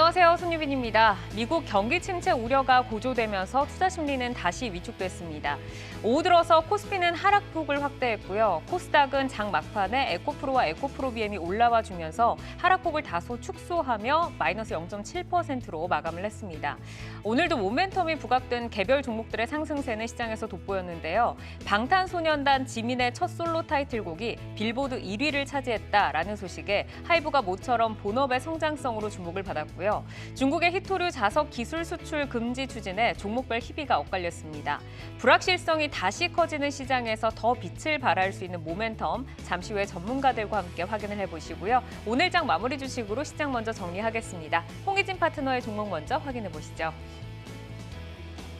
안녕하세요. 손유빈입니다. 미국 경기 침체 우려가 고조되면서 투자 심리는 다시 위축됐습니다. 오후 들어서 코스피는 하락폭을 확대했고요. 코스닥은 장 막판에 에코프로와 에코프로비엠이 올라와 주면서 하락폭을 다소 축소하며 마이너스 0.7%로 마감을 했습니다. 오늘도 모멘텀이 부각된 개별 종목들의 상승세는 시장에서 돋보였는데요. 방탄소년단 지민의 첫 솔로 타이틀곡이 빌보드 1위를 차지했다라는 소식에 하이브가 모처럼 본업의 성장성으로 주목을 받았고요. 중국의 히토류 자석 기술 수출 금지 추진에 종목별 희비가 엇갈렸습니다. 불확실성이 다시 커지는 시장에서 더 빛을 발할 수 있는 모멘텀, 잠시 후에 전문가들과 함께 확인을 해보시고요. 오늘 장 마무리 주식으로 시장 먼저 정리하겠습니다. 홍희진 파트너의 종목 먼저 확인해 보시죠.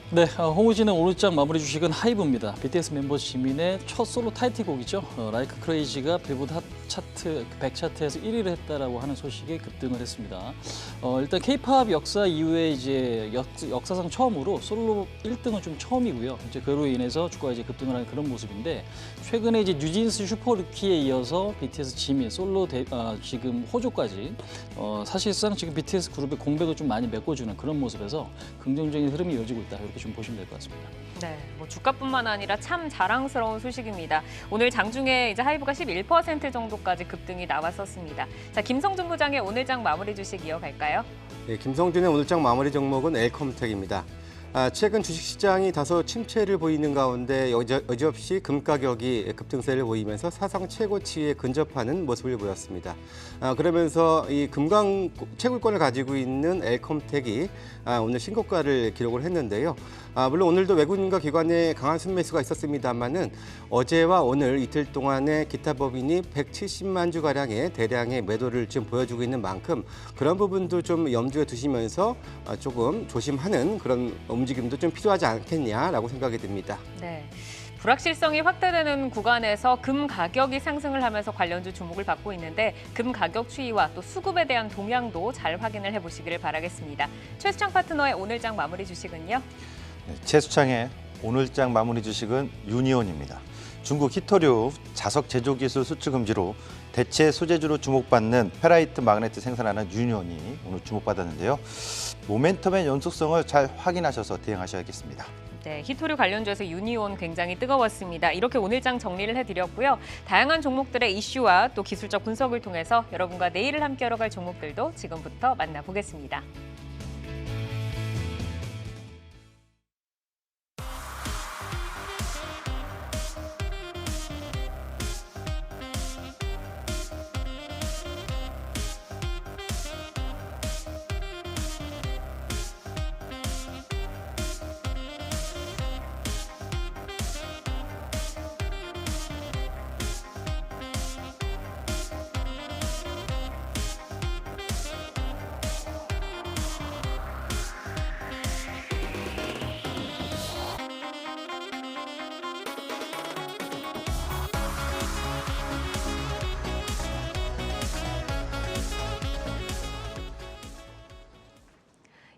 네, 홍우진의 오늘장 마무리 주식은 하이브입니다. BTS 멤버 지민의 첫 솔로 타이틀곡이죠. Like Crazy가 빌보드 핫 차트 100 차트에서 1위를 했다라고 하는 소식에 급등을 했습니다. 일단 K-팝 역사 이후에 이제 역사상 처음으로 솔로 1등은 좀 처음이고요. 이제 그로 인해서 주가가 이제 급등을 하는 그런 모습인데 최근에 이제 뉴진스 슈퍼루키에 이어서 BTS 지민 솔로 지금 호조까지 사실상 지금 BTS 그룹의 공백을 좀 많이 메꿔주는 그런 모습에서 긍정적인 흐름이 이어지고 있다. 이렇게 좀 보시면 될 것 같습니다. 네, 주가뿐만 아니라 참 자랑스러운 소식입니다. 오늘 장중에 이제 하이브가 11% 정도까지 급등이 나왔었습니다. 자, 김성준 부장의 오늘장 마무리 주식 이어갈까요? 네, 김성준의 오늘장 마무리 종목은 엘컴텍입니다. 최근 주식시장이 다소 침체를 보이는 가운데 여지없이 금 가격이 급등세를 보이면서 사상 최고치에 근접하는 모습을 보였습니다. 그러면서 이 금강 채굴권을 가지고 있는 엘컴텍이 오늘 신고가를 기록을 했는데요. 물론 오늘도 외국인과 기관의 강한 순매수가 있었습니다만은 어제와 오늘 이틀 동안의 기타 법인이 170만 주 가량의 대량의 매도를 지금 보여주고 있는 만큼 그런 부분도 좀 염두에 두시면서 조금 조심하는 그런 움직임도 좀 필요하지 않겠냐라고 생각이 듭니다. 네. 불확실성이 확대되는 구간에서 금 가격이 상승을 하면서 관련주 주목을 받고 있는데 금 가격 추이와 또 수급에 대한 동향도 잘 확인을 해보시기를 바라겠습니다. 최수창 파트너의 오늘장 마무리 주식은요? 네, 최수창의 오늘장 마무리 주식은 유니온입니다. 중국 히토류 자석 제조 기술 수출 금지로 대체 소재주로 주목받는 페라이트 마그네트 생산하는 유니온이 오늘 주목받았는데요. 모멘텀의 연속성을 잘 확인하셔서 대응하셔야겠습니다. 네, 히토류 관련주에서 유니온 굉장히 뜨거웠습니다. 이렇게 오늘장 정리를 해드렸고요. 다양한 종목들의 이슈와 또 기술적 분석을 통해서 여러분과 내일을 함께 하러 갈 종목들도 지금부터 만나보겠습니다.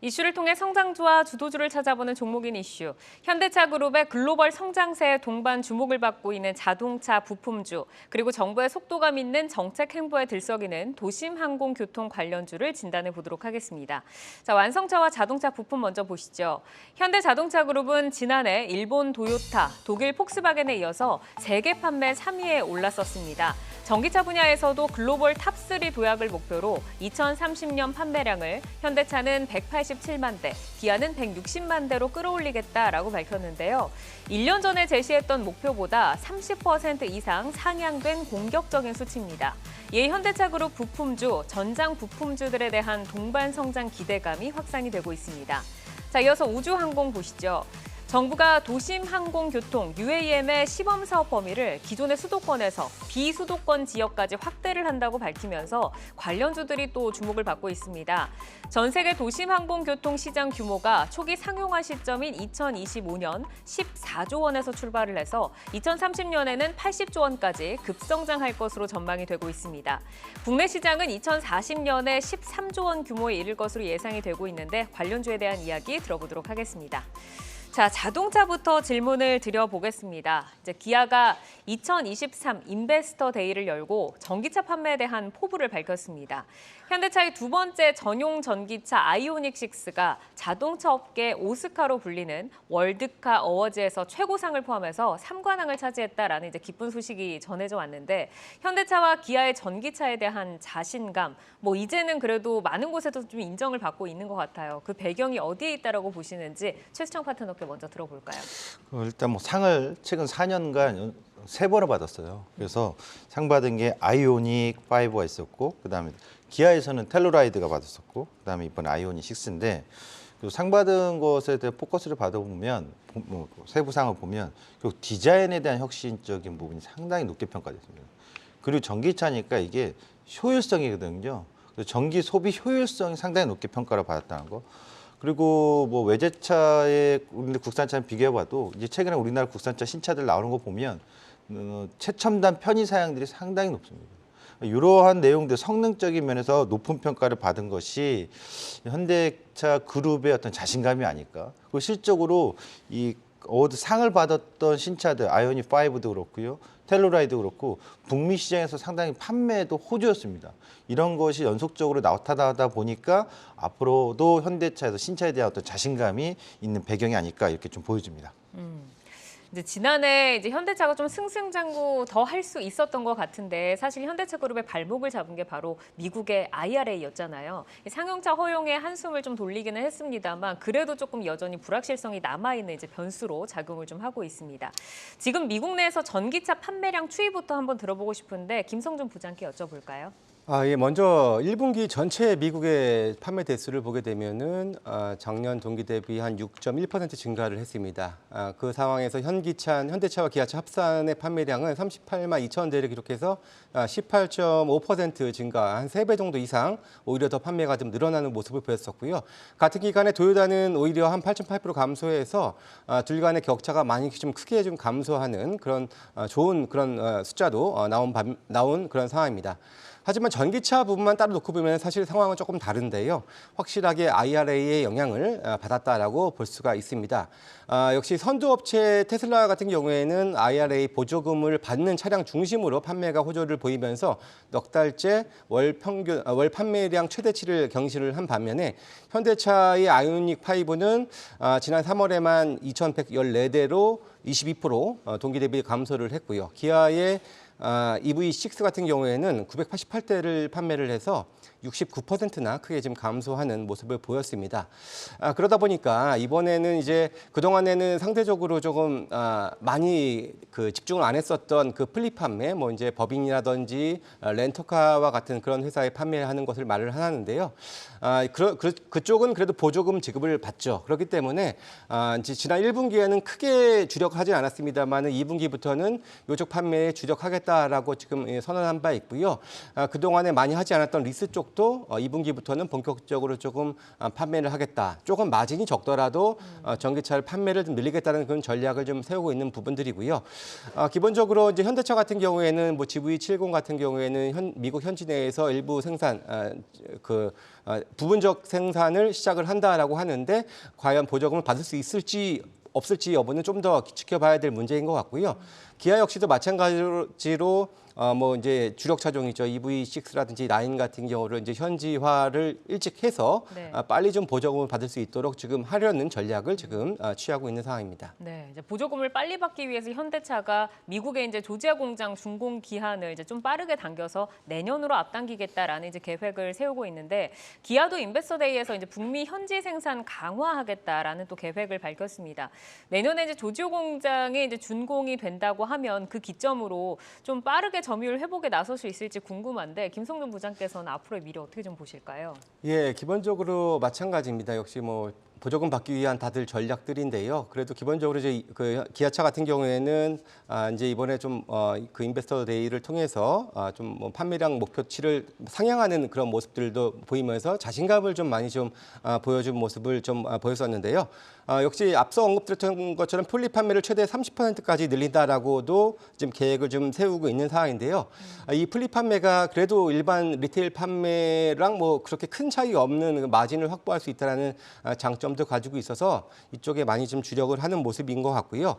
이슈를 통해 성장주와 주도주를 찾아보는 종목인 이슈. 현대차그룹의 글로벌 성장세에 동반 주목을 받고 있는 자동차 부품주, 그리고 정부의 속도감 있는 정책 행보에 들썩이는 도심항공교통 관련주를 진단해 보도록 하겠습니다. 자, 완성차와 자동차 부품 먼저 보시죠. 현대자동차그룹은 지난해 일본 도요타, 독일 폭스바겐에 이어서 세계 판매 3위에 올랐었습니다. 전기차 분야에서도 글로벌 탑3 도약을 목표로 2030년 판매량을 현대차는 187만 대, 기아는 160만 대로 끌어올리겠다라고 밝혔는데요. 1년 전에 제시했던 목표보다 30% 이상 상향된 공격적인 수치입니다. 이에 현대차그룹 부품주, 전장 부품주들에 대한 동반 성장 기대감이 확산이 되고 있습니다. 자, 이어서 우주항공 보시죠. 정부가 도심항공교통 UAM의 시범사업 범위를 기존의 수도권에서 비수도권 지역까지 확대를 한다고 밝히면서 관련주들이 또 주목을 받고 있습니다. 전 세계 도심항공교통 시장 규모가 초기 상용화 시점인 2025년 14조 원에서 출발을 해서 2030년에는 80조 원까지 급성장할 것으로 전망이 되고 있습니다. 국내 시장은 2040년에 13조 원 규모에 이를 것으로 예상이 되고 있는데 관련주에 대한 이야기 들어보도록 하겠습니다. 자, 자동차부터 질문을 드려보겠습니다. 이제 기아가 2023 인베스터 데이를 열고 전기차 판매에 대한 포부를 밝혔습니다. 현대차의 두 번째 전용 전기차 아이오닉 6가 자동차 업계 오스카로 불리는 월드카 어워즈에서 최고상을 포함해서 3관왕을 차지했다라는 이제 기쁜 소식이 전해져 왔는데 현대차와 기아의 전기차에 대한 자신감, 뭐 이제는 그래도 많은 곳에서 좀 인정을 받고 있는 것 같아요. 그 배경이 어디에 있다라고 보시는지 최수청 파트너께 먼저 들어볼까요? 일단 뭐 상을 최근 4년간 3번을 받았어요. 그래서 상 받은 게 아이오닉 5가 있었고, 그다음에 기아에서는 텔루라이드가 받았었고, 그다음에 이번 아이오닉 6인데 상 받은 것에 대해 포커스를 받아보면 뭐 세부 상을 보면 결국 디자인에 대한 혁신적인 부분이 상당히 높게 평가됐습니다. 그리고 전기차니까 이게 효율성이거든요. 그래서 전기 소비 효율성이 상당히 높게 평가를 받았다는 거. 그리고 뭐 외제차에 우리 국산차랑 비교해봐도 이제 최근에 우리나라 국산차 신차들 나오는 거 보면 최첨단 편의 사양들이 상당히 높습니다. 이러한 내용들 성능적인 면에서 높은 평가를 받은 것이 현대차 그룹의 어떤 자신감이 아닐까. 그리고 실적으로 이 어워드 상을 받았던 신차들 아이오닉 5도 그렇고요, 텔루라이도 그렇고 북미 시장에서 상당히 판매도 호조였습니다. 이런 것이 연속적으로 나타나다 보니까 앞으로도 현대차에서 신차에 대한 어떤 자신감이 있는 배경이 아닐까 이렇게 좀 보여집니다. 이제 지난해 이제 현대차가 좀 승승장구 더 할 수 있었던 것 같은데 사실 현대차 그룹의 발목을 잡은 게 바로 미국의 IRA였잖아요. 상용차 허용에 한숨을 좀 돌리기는 했습니다만 그래도 조금 여전히 불확실성이 남아있는 이제 변수로 작용을 좀 하고 있습니다. 지금 미국 내에서 전기차 판매량 추이부터 한번 들어보고 싶은데 김성준 부장께 여쭤볼까요? 예, 먼저 1분기 전체 미국의 판매 대수를 보게 되면은 작년 동기 대비 한 6.1% 증가를 했습니다. 그 상황에서 현대차와 기아차 합산의 판매량은 38만 2천 대를 기록해서 18.5% 증가, 한 3배 정도 이상 오히려 더 판매가 좀 늘어나는 모습을 보였었고요. 같은 기간에 도요타는 오히려 한 8.8% 감소해서 둘 간의 격차가 많이 좀 크게 좀 감소하는 그런 좋은 그런 숫자도 나온 그런 상황입니다. 하지만 전기차 부분만 따로 놓고 보면 사실 상황은 조금 다른데요. 확실하게 IRA의 영향을 받았다라고 볼 수가 있습니다. 역시 선두업체 테슬라 같은 경우에는 IRA 보조금을 받는 차량 중심으로 판매가 호조를 보이면서 넉 달째 월 판매량 최대치를 경신을 한 반면에 현대차의 아이오닉 5는 지난 3월에만 2,114대로 22% 동기 대비 감소를 했고요. 기아의 EV6 같은 경우에는 988대를 판매를 해서 69%나 크게 좀 감소하는 모습을 보였습니다. 그러다 보니까 이번에는 이제 그동안에는 상대적으로 조금 많이 집중을 안 했었던 그 플립 판매, 뭐 이제 법인이라든지 렌터카와 같은 그런 회사에 판매하는 것을 말을 하는데요. 그쪽은 그래도 보조금 지급을 받죠. 그렇기 때문에 이제 지난 1분기에는 크게 주력하지 않았습니다만 2분기부터는 이쪽 판매에 주력하겠다라고 지금 선언한 바 있고요. 그동안에 많이 하지 않았던 리스 쪽도 2분기부터는 본격적으로 조금 판매를 하겠다. 조금 마진이 적더라도 전기차를 판매를 좀 늘리겠다는 그런 전략을 좀 세우고 있는 부분들이고요. 기본적으로 이제 현대차 같은 경우에는 뭐 GV70 같은 경우에는 미국 현지 내에서 일부 생산 부분적 생산을 시작을 한다라고 하는데 과연 보조금을 받을 수 있을지 없을지 여부는 좀 더 지켜봐야 될 문제인 것 같고요. 기아 역시도 마찬가지로 뭐 이제 주력 차종이죠. EV6라든지 9 같은 경우를 이제 현지화를 일찍 해서 네. 빨리 좀 보조금을 받을 수 있도록 지금 하려는 전략을 지금 취하고 있는 상황입니다. 네, 이제 보조금을 빨리 받기 위해서 현대차가 미국의 이제 조지아 공장 준공 기한을 이제 좀 빠르게 당겨서 내년으로 앞당기겠다라는 이제 계획을 세우고 있는데 기아도 인베스터 데이에서 이제 북미 현지 생산 강화하겠다라는 또 계획을 밝혔습니다. 내년에 이제 조지아 공장이 이제 준공이 된다고 하면 그 기점으로 좀 빠르게 점유율 회복에 나설 수 있을지 궁금한데 김성준 부장께서는 앞으로의 미래 어떻게 좀 보실까요? 예, 기본적으로 마찬가지입니다. 역시 뭐 보조금 받기 위한 다들 전략들인데요. 그래도 기본적으로 이제 그 기아차 같은 경우에는 이제 이번에 좀 그 인베스터 데이를 통해서 좀 뭐 판매량 목표치를 상향하는 그런 모습들도 보이면서 자신감을 좀 많이 좀 보여준 모습을 좀 보였었는데요. 역시 앞서 언급드렸던 것처럼 플립 판매를 최대 30%까지 늘린다라고도 지금 계획을 좀 세우고 있는 상황인데요. 이 플립 판매가 그래도 일반 리테일 판매랑 뭐 그렇게 큰 차이 없는 마진을 확보할 수 있다는 장점 마음도 가지고 있어서 이쪽에 많이 좀 주력을 하는 모습인 것 같고요.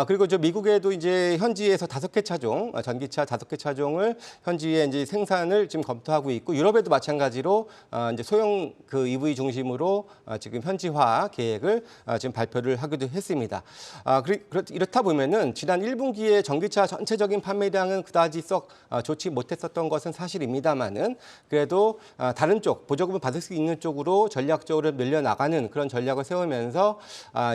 그리고 저 미국에도 이제 현지에서 5개 차종, 전기차 5개 차종을 현지에 이제 생산을 지금 검토하고 있고 유럽에도 마찬가지로 이제 소형 그 EV 중심으로 지금 현지화 계획을 지금 발표를 하기도 했습니다. 이렇다 보면은 지난 1분기에 전기차 전체적인 판매량은 그다지 썩 좋지 못했었던 것은 사실입니다만은 그래도 다른 쪽 보조금을 받을 수 있는 쪽으로 전략적으로 늘려나가는 그런 전략을 세우면서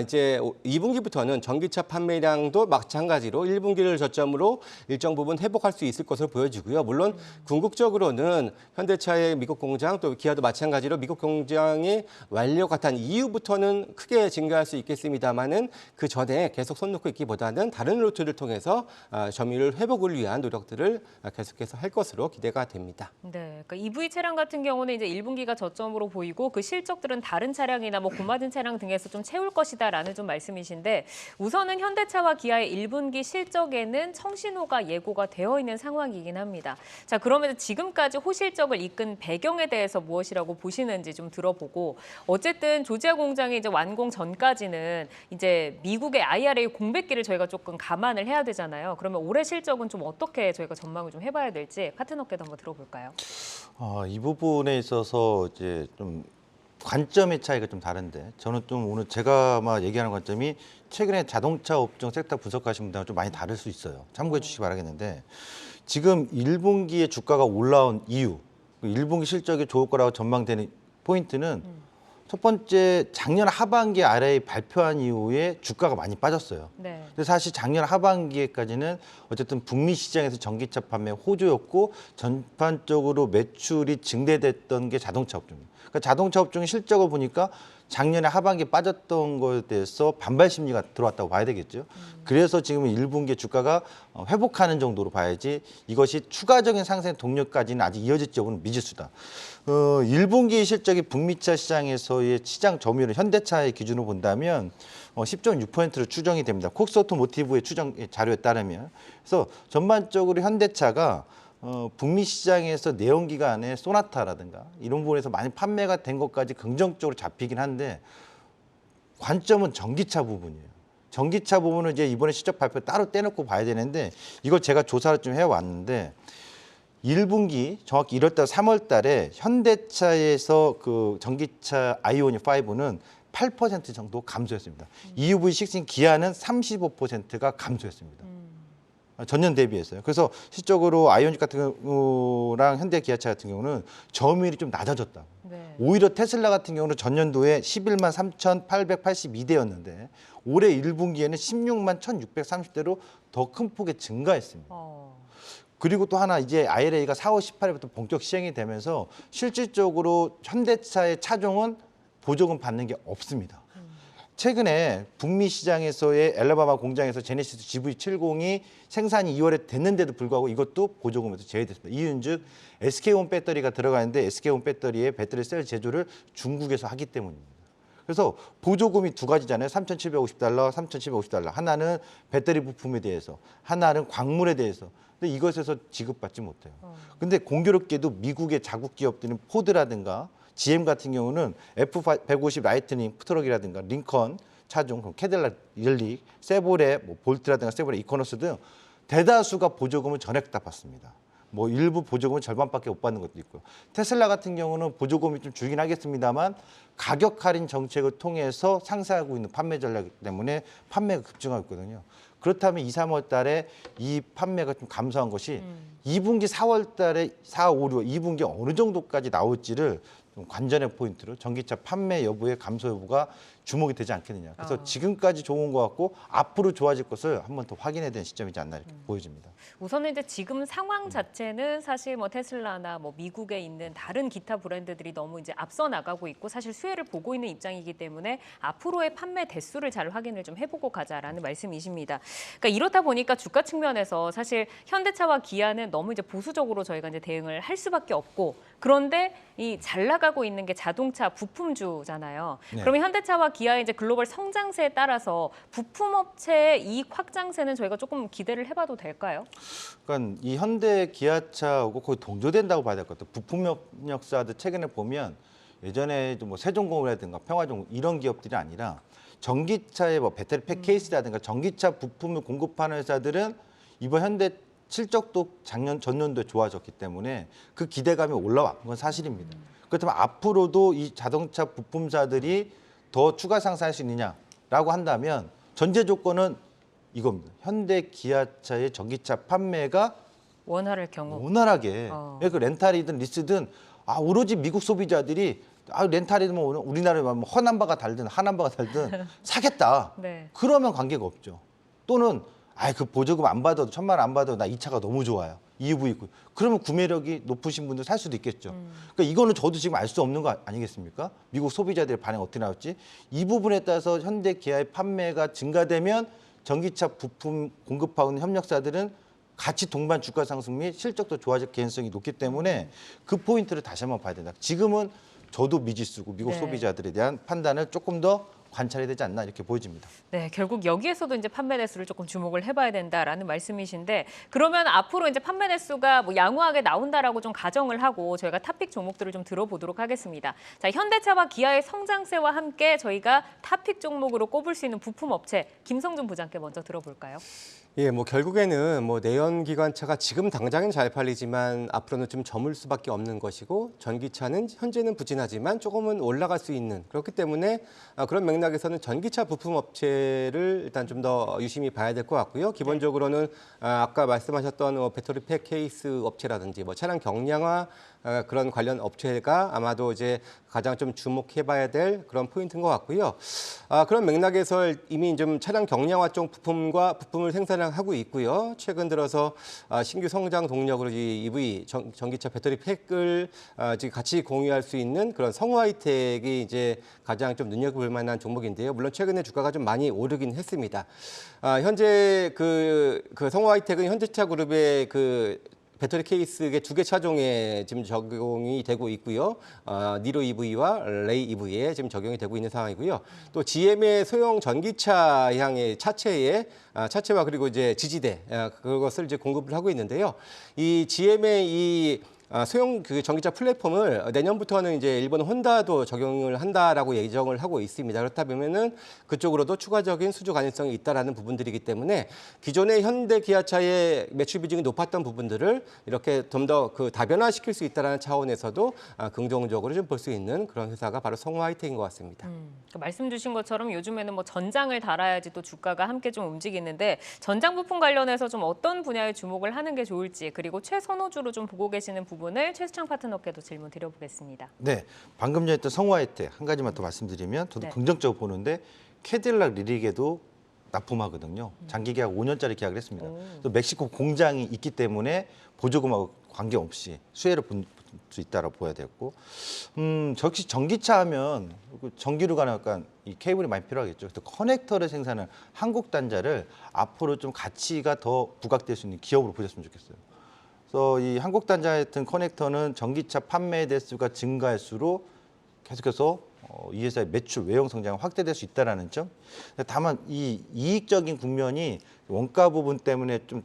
이제 2분기부터는 전기차 판매량도 마찬가지로 1분기를 저점으로 일정 부분 회복할 수 있을 것으로 보여지고요. 물론 궁극적으로는 현대차의 미국 공장 또 기아도 마찬가지로 미국 공장이 완료가 된 이후부터는 크게 증가할 수 있겠습니다만은 그 전에 계속 손 놓고 있기보다는 다른 루트를 통해서 점유율 회복을 위한 노력들을 계속해서 할 것으로 기대가 됩니다. 네, 그러니까 EV 차량 같은 경우는 이제 1분기가 저점으로 보이고 그 실적들은 다른 차량이나 뭐 고마진 차량 등에서 좀 채울 것이다라는 좀 말씀이신데 우선은 현대차와 기아의 1분기 실적에는 청신호가 예고가 되어 있는 상황이긴 합니다. 자, 그러면 지금까지 호실적을 이끈 배경에 대해서 무엇이라고 보시는지 좀 들어보고 어쨌든 조지아 공장이 이제 완공 전까지는 이제 미국의 IRA 공백기를 저희가 조금 감안을 해야 되잖아요. 그러면 올해 실적은 좀 어떻게 저희가 전망을 좀 해봐야 될지 파트너께도 한번 들어볼까요? 이 부분에 있어서 이제 좀 관점의 차이가 좀 다른데 저는 좀 오늘 제가 아마 얘기하는 관점이 최근에 자동차 업종 섹터 분석하신 분들하고 좀 많이 다를 수 있어요. 참고해 주시기 바라겠는데 지금 1분기에 주가가 올라온 이유, 1분기 실적이 좋을 거라고 전망되는 포인트는 첫 번째 작년 하반기에 RA 발표한 이후에 주가가 많이 빠졌어요. 네. 근데 사실 작년 하반기에까지는 어쨌든 북미 시장에서 전기차 판매 호조였고 전반적으로 매출이 증대됐던 게 자동차 업종이에요. 그러니까 자동차 업종의 실적을 보니까 작년에 하반기에 빠졌던 거에 대해서 반발 심리가 들어왔다고 봐야 되겠죠. 그래서 지금 1분기 주가가 회복하는 정도로 봐야지 이것이 추가적인 상승 동력까지는 아직 이어질지 여부는 미지수다. 1분기 실적이 북미차 시장에서의 시장 점유율을 현대차의 기준으로 본다면 10.6%로 추정이 됩니다. 콕스 오토모티브의 추정 자료에 따르면. 그래서 전반적으로 현대차가 북미 시장에서 내연기관의 소나타라든가 이런 부분에서 많이 판매가 된 것까지 긍정적으로 잡히긴 한데 관점은 전기차 부분이에요. 전기차 부분은 이제 이번에 실적 발표 따로 떼놓고 봐야 되는데 이걸 제가 조사를 좀 해왔는데 1분기 정확히 1월달 3월달에 현대차에서 그 전기차 아이오닉 5는 8% 정도 감소했습니다. EUV6인 기아는 35%가 감소했습니다. 전년 대비했어요. 그래서 실적으로 아이오닉 같은 경우랑 현대 기아차 같은 경우는 점유율이 좀 낮아졌다. 네. 오히려 테슬라 같은 경우는 전년도에 11만 3,882대였는데 올해 1분기에는 16만 1,630대로 더 큰 폭의 증가했습니다. 그리고 또 하나 이제 IRA가 4월 18일부터 본격 시행이 되면서 실질적으로 현대차의 차종은 보조금 받는 게 없습니다. 최근에 북미 시장에서의 엘라바마 공장에서 제네시스 GV70이 생산이 2월에 됐는데도 불구하고 이것도 보조금에서 제외됐습니다. 이유는즉 SK온 배터리가 들어가는데 SK온 배터리의 배터리 셀 제조를 중국에서 하기 때문입니다. 그래서 보조금이 두 가지잖아요. $3,750, $3,750. 하나는 배터리 부품에 대해서, 하나는 광물에 대해서. 근데 이것에서 지급받지 못해요. 근데 공교롭게도 미국의 자국 기업들은 포드라든가 GM 같은 경우는 F150 라이트닝 트럭이라든가 링컨 차종, 캐딜락 릴릭, 세보레, 볼트라든가 세보레 이코노스 등 대다수가 보조금을 전액 다 받습니다. 일부 보조금은 절반밖에 못 받는 것도 있고요. 테슬라 같은 경우는 보조금이 좀 줄긴 하겠습니다만 가격 할인 정책을 통해서 상승하고 있는 판매 전략 때문에 판매가 급증하고 있거든요. 그렇다면 2, 3월 달에 이 판매가 좀 감소한 것이 2분기 4월 달에 4, 5, 6, 2분기 어느 정도까지 나올지를 좀 관전의 포인트로 전기차 판매 여부의 감소 여부가 주목이 되지 않겠느냐. 그래서 지금까지 좋은 것 같고 앞으로 좋아질 것을 한 번 더 확인해야 되는 시점이지 않나 이렇게 보여집니다. 우선은 이제 지금 상황 자체는 사실 뭐 테슬라나 뭐 미국에 있는 다른 기타 브랜드들이 너무 이제 앞서 나가고 있고 사실 수혜를 보고 있는 입장이기 때문에 앞으로의 판매 대수를 잘 확인을 좀 해보고 가자라는 말씀이십니다. 그러니까 이렇다 보니까 주가 측면에서 사실 현대차와 기아는 너무 이제 보수적으로 저희가 이제 대응을 할 수밖에 없고 그런데 이 잘 나가고 있는 게 자동차 부품주잖아요. 네. 그러면 현대차와 기아의 이제 글로벌 성장세에 따라서 부품업체의 이익 확장세는 저희가 조금 기대를 해봐도 될까요? 그러니까 이 현대 기아차하고 거의 동조된다고 봐야 될 것 같아요. 부품 협력사들 최근에 보면 예전에 뭐 세종공업이라든가 평화종 이런 기업들이 아니라 전기차의 뭐 배터리팩 케이스라든가 전기차 부품을 공급하는 회사들은 이번 현대 실적도 전년도에 좋아졌기 때문에 그 기대감이 올라왔던 건 사실입니다. 그렇다면 앞으로도 이 자동차 부품사들이 더 추가 상승할 수 있느냐라고 한다면 전제 조건은 이겁니다. 현대 기아차의 전기차 판매가 원활할 경우. 원활하게 그 렌탈이든 리스든 오로지 미국 소비자들이 렌탈이든 뭐 우리나라에 뭐 허남바가 달든 하남바가 달든 사겠다. 네. 그러면 관계가 없죠. 또는 그 보조금 안 받아도 1,000만 원 안 받아도 나 이 차가 너무 좋아요. EV 있고. 그러면 구매력이 높으신 분들 살 수도 있겠죠. 그러니까 이거는 저도 지금 알 수 없는 거 아니겠습니까? 미국 소비자들의 반응 어떻게 나올지. 이 부분에 따라서 현대 기아의 판매가 증가되면 전기차 부품 공급하고 있는 협력사들은 같이 동반 주가 상승 및 실적도 좋아질 개연성이 높기 때문에 그 포인트를 다시 한번 봐야 된다. 지금은 저도 미지수고 미국 네. 소비자들에 대한 판단을 조금 더 관찰해야 되지 않나 이렇게 보여집니다. 네, 결국 여기에서도 이제 판매 대수를 조금 주목을 해봐야 된다라는 말씀이신데 그러면 앞으로 이제 판매 대수가 뭐 양호하게 나온다라고 좀 가정을 하고 저희가 탑픽 종목들을 좀 들어보도록 하겠습니다. 자, 현대차와 기아의 성장세와 함께 저희가 탑픽 종목으로 꼽을 수 있는 부품 업체 김성준 부장께 먼저 들어볼까요? 예, 뭐 결국에는 뭐 내연기관차가 지금 당장은 잘 팔리지만 앞으로는 좀 저물 수밖에 없는 것이고 전기차는 현재는 부진하지만 조금은 올라갈 수 있는 그렇기 때문에 그런 맥락에서는 전기차 부품 업체를 일단 좀 더 유심히 봐야 될 것 같고요. 기본적으로는 아까 말씀하셨던 배터리팩 케이스 업체라든지 뭐 차량 경량화 그런 관련 업체가 아마도 이제 가장 좀 주목해봐야 될 그런 포인트인 것 같고요. 그런 맥락에서 이미 좀 차량 경량화 쪽 부품을 생산하고 있고요. 최근 들어서 신규 성장 동력으로 이 EV 전기차 배터리 팩을 지금 같이 공유할 수 있는 그런 성화이텍이 이제 가장 좀 눈여겨볼 만한 종목인데요. 물론 최근에 주가가 좀 많이 오르긴 했습니다. 현재 그 성화이텍은 현대차 그룹의 그 배터리 케이스의 2개 차종에 지금 적용이 되고 있고요. 니로 EV와 레이 EV에 지금 적용이 되고 있는 상황이고요. 또 GM의 소형 전기차향의 차체와 그리고 이제 지지대 그것을 이제 공급을 하고 있는데요. 이 GM의 이 소형 그 전기차 플랫폼을 내년부터는 이제 일본 혼다도 적용을 한다라고 예정을 하고 있습니다. 그렇다 보면은 그쪽으로도 추가적인 수주 가능성이 있다라는 부분들이기 때문에 기존의 현대 기아차의 매출 비중이 높았던 부분들을 이렇게 좀 더 그 다변화시킬 수 있다라는 차원에서도 긍정적으로 좀 볼 수 있는 그런 회사가 바로 성화이텍인 것 같습니다. 말씀 주신 것처럼 요즘에는 뭐 전장을 달아야지 또 주가가 함께 좀 움직이는데 전장 부품 관련해서 좀 어떤 분야에 주목을 하는 게 좋을지 그리고 최선호주로 좀 보고 계시는 부분을 최수창 파트너께도 질문 드려보겠습니다. 네, 방금 전에 했던 성화이텍 한 가지만 더 말씀드리면 저도 네. 긍정적으로 보는데 캐딜락 리릭에도 납품하거든요. 장기 계약 5년짜리 계약을 했습니다. 또 멕시코 공장이 있기 때문에 보조금하고 관계없이 수혜를 볼 수 있다고 보여야 되고, 역시 전기차 하면 전기로 가는 약간 이 케이블이 많이 필요하겠죠. 그래서 커넥터를 생산하는 한국 단자를 앞으로 좀 가치가 더 부각될 수 있는 기업으로 보셨으면 좋겠어요. 그래서 이 한국 단자 같은 커넥터는 전기차 판매 대수가 증가할수록 계속해서 이 회사의 매출 외형 성장이 확대될 수 있다는 점. 다만 이 이익적인 국면이 원가 부분 때문에 좀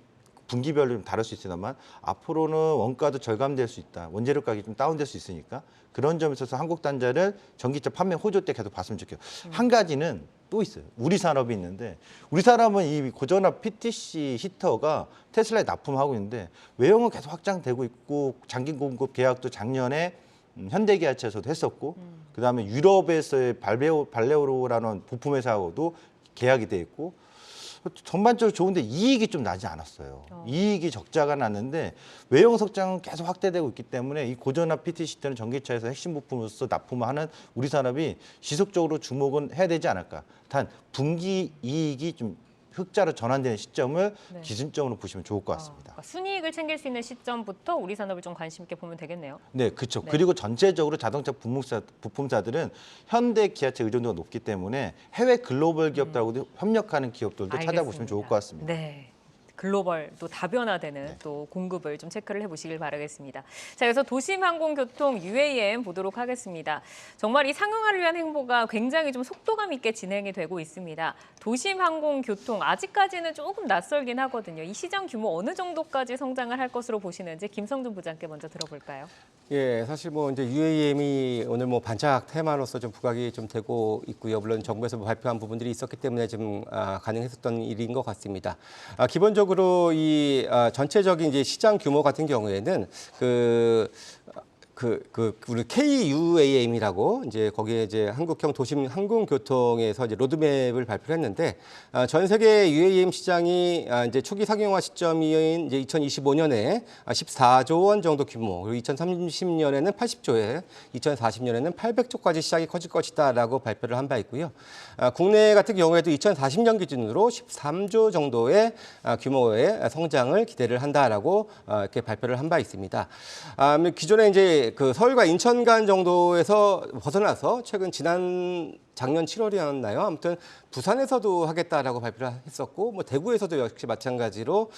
분기별로 좀 다를 수 있으나만 앞으로는 원가도 절감될 수 있다. 원재료 가격이 좀 다운될 수 있으니까 그런 점에 있어서 한국 단자를 전기차 판매 호조 때 계속 봤으면 좋겠어요. 한 가지는 또 있어요. 우리 산업이 있는데 우리 산업은 이 고전압 PTC 히터가 테슬라에 납품하고 있는데 외형은 계속 확장되고 있고 장기 공급 계약도 작년에 현대기아차에서도 했었고 그다음에 유럽에서의 발레오로라는 부품 회사하고도 계약이 돼 있고 전반적으로 좋은데 이익이 좀 나지 않았어요. 이익이 적자가 났는데 외형 성장은 계속 확대되고 있기 때문에 이 고전압 PTC 시대는 전기차에서 핵심 부품으로서 납품하는 우리 산업이 지속적으로 주목은 해야 되지 않을까. 단 분기 이익이 좀 흑자로 전환되는 시점을 네. 기준점으로 보시면 좋을 것 같습니다. 그러니까 순이익을 챙길 수 있는 시점부터 우리 산업을 좀 관심 있게 보면 되겠네요. 네, 그렇죠. 네. 그리고 전체적으로 자동차 부품사들은 현대 기아차 의존도가 높기 때문에 해외 글로벌 기업들하고도 협력하는 기업들도 찾아보시면 좋을 것 같습니다. 네. 글로벌 또 다변화되는 또 공급을 좀 체크를 해보시길 바라겠습니다. 자, 그래서 도심항공교통 UAM 보도록 하겠습니다. 정말 이 상용화를 위한 행보가 굉장히 좀 속도감 있게 진행이 되고 있습니다. 도심항공교통 아직까지는 조금 낯설긴 하거든요. 이 시장 규모 어느 정도까지 성장을 할 것으로 보시는지 김성준 부장께 먼저 들어볼까요? 예, 사실 뭐 이제 UAM이 오늘 뭐 반짝 테마로서 좀 부각이 좀 되고 있고요. 물론 정부에서 뭐 발표한 부분들이 있었기 때문에 좀 가능했었던 일인 것 같습니다. 기본적으로 이 전체적인 이제 시장 규모 같은 경우에는 우리 KUAM이라고 이제 거기에 이제 한국형 도심 항공교통에서 이제 로드맵을 발표했는데 전 세계 UAM 시장이 이제 초기 상용화 시점인 이제 2025년에 14조 원 정도 규모, 그리고 2030년에는 80조에, 2040년에는 800조까지 시장이 커질 것이다라고 발표를 한 바 있고요. 국내 같은 경우에도 2040년 기준으로 13조 정도의 규모의 성장을 기대를 한다라고 이렇게 발표를 한 바 있습니다. 기존에 이제 그 서울과 인천 간 정도에서 벗어나서 작년 7월이었나요? 아무튼 부산에서도 하겠다라고 발표를 했었고, 뭐 대구에서도 역시 마찬가지로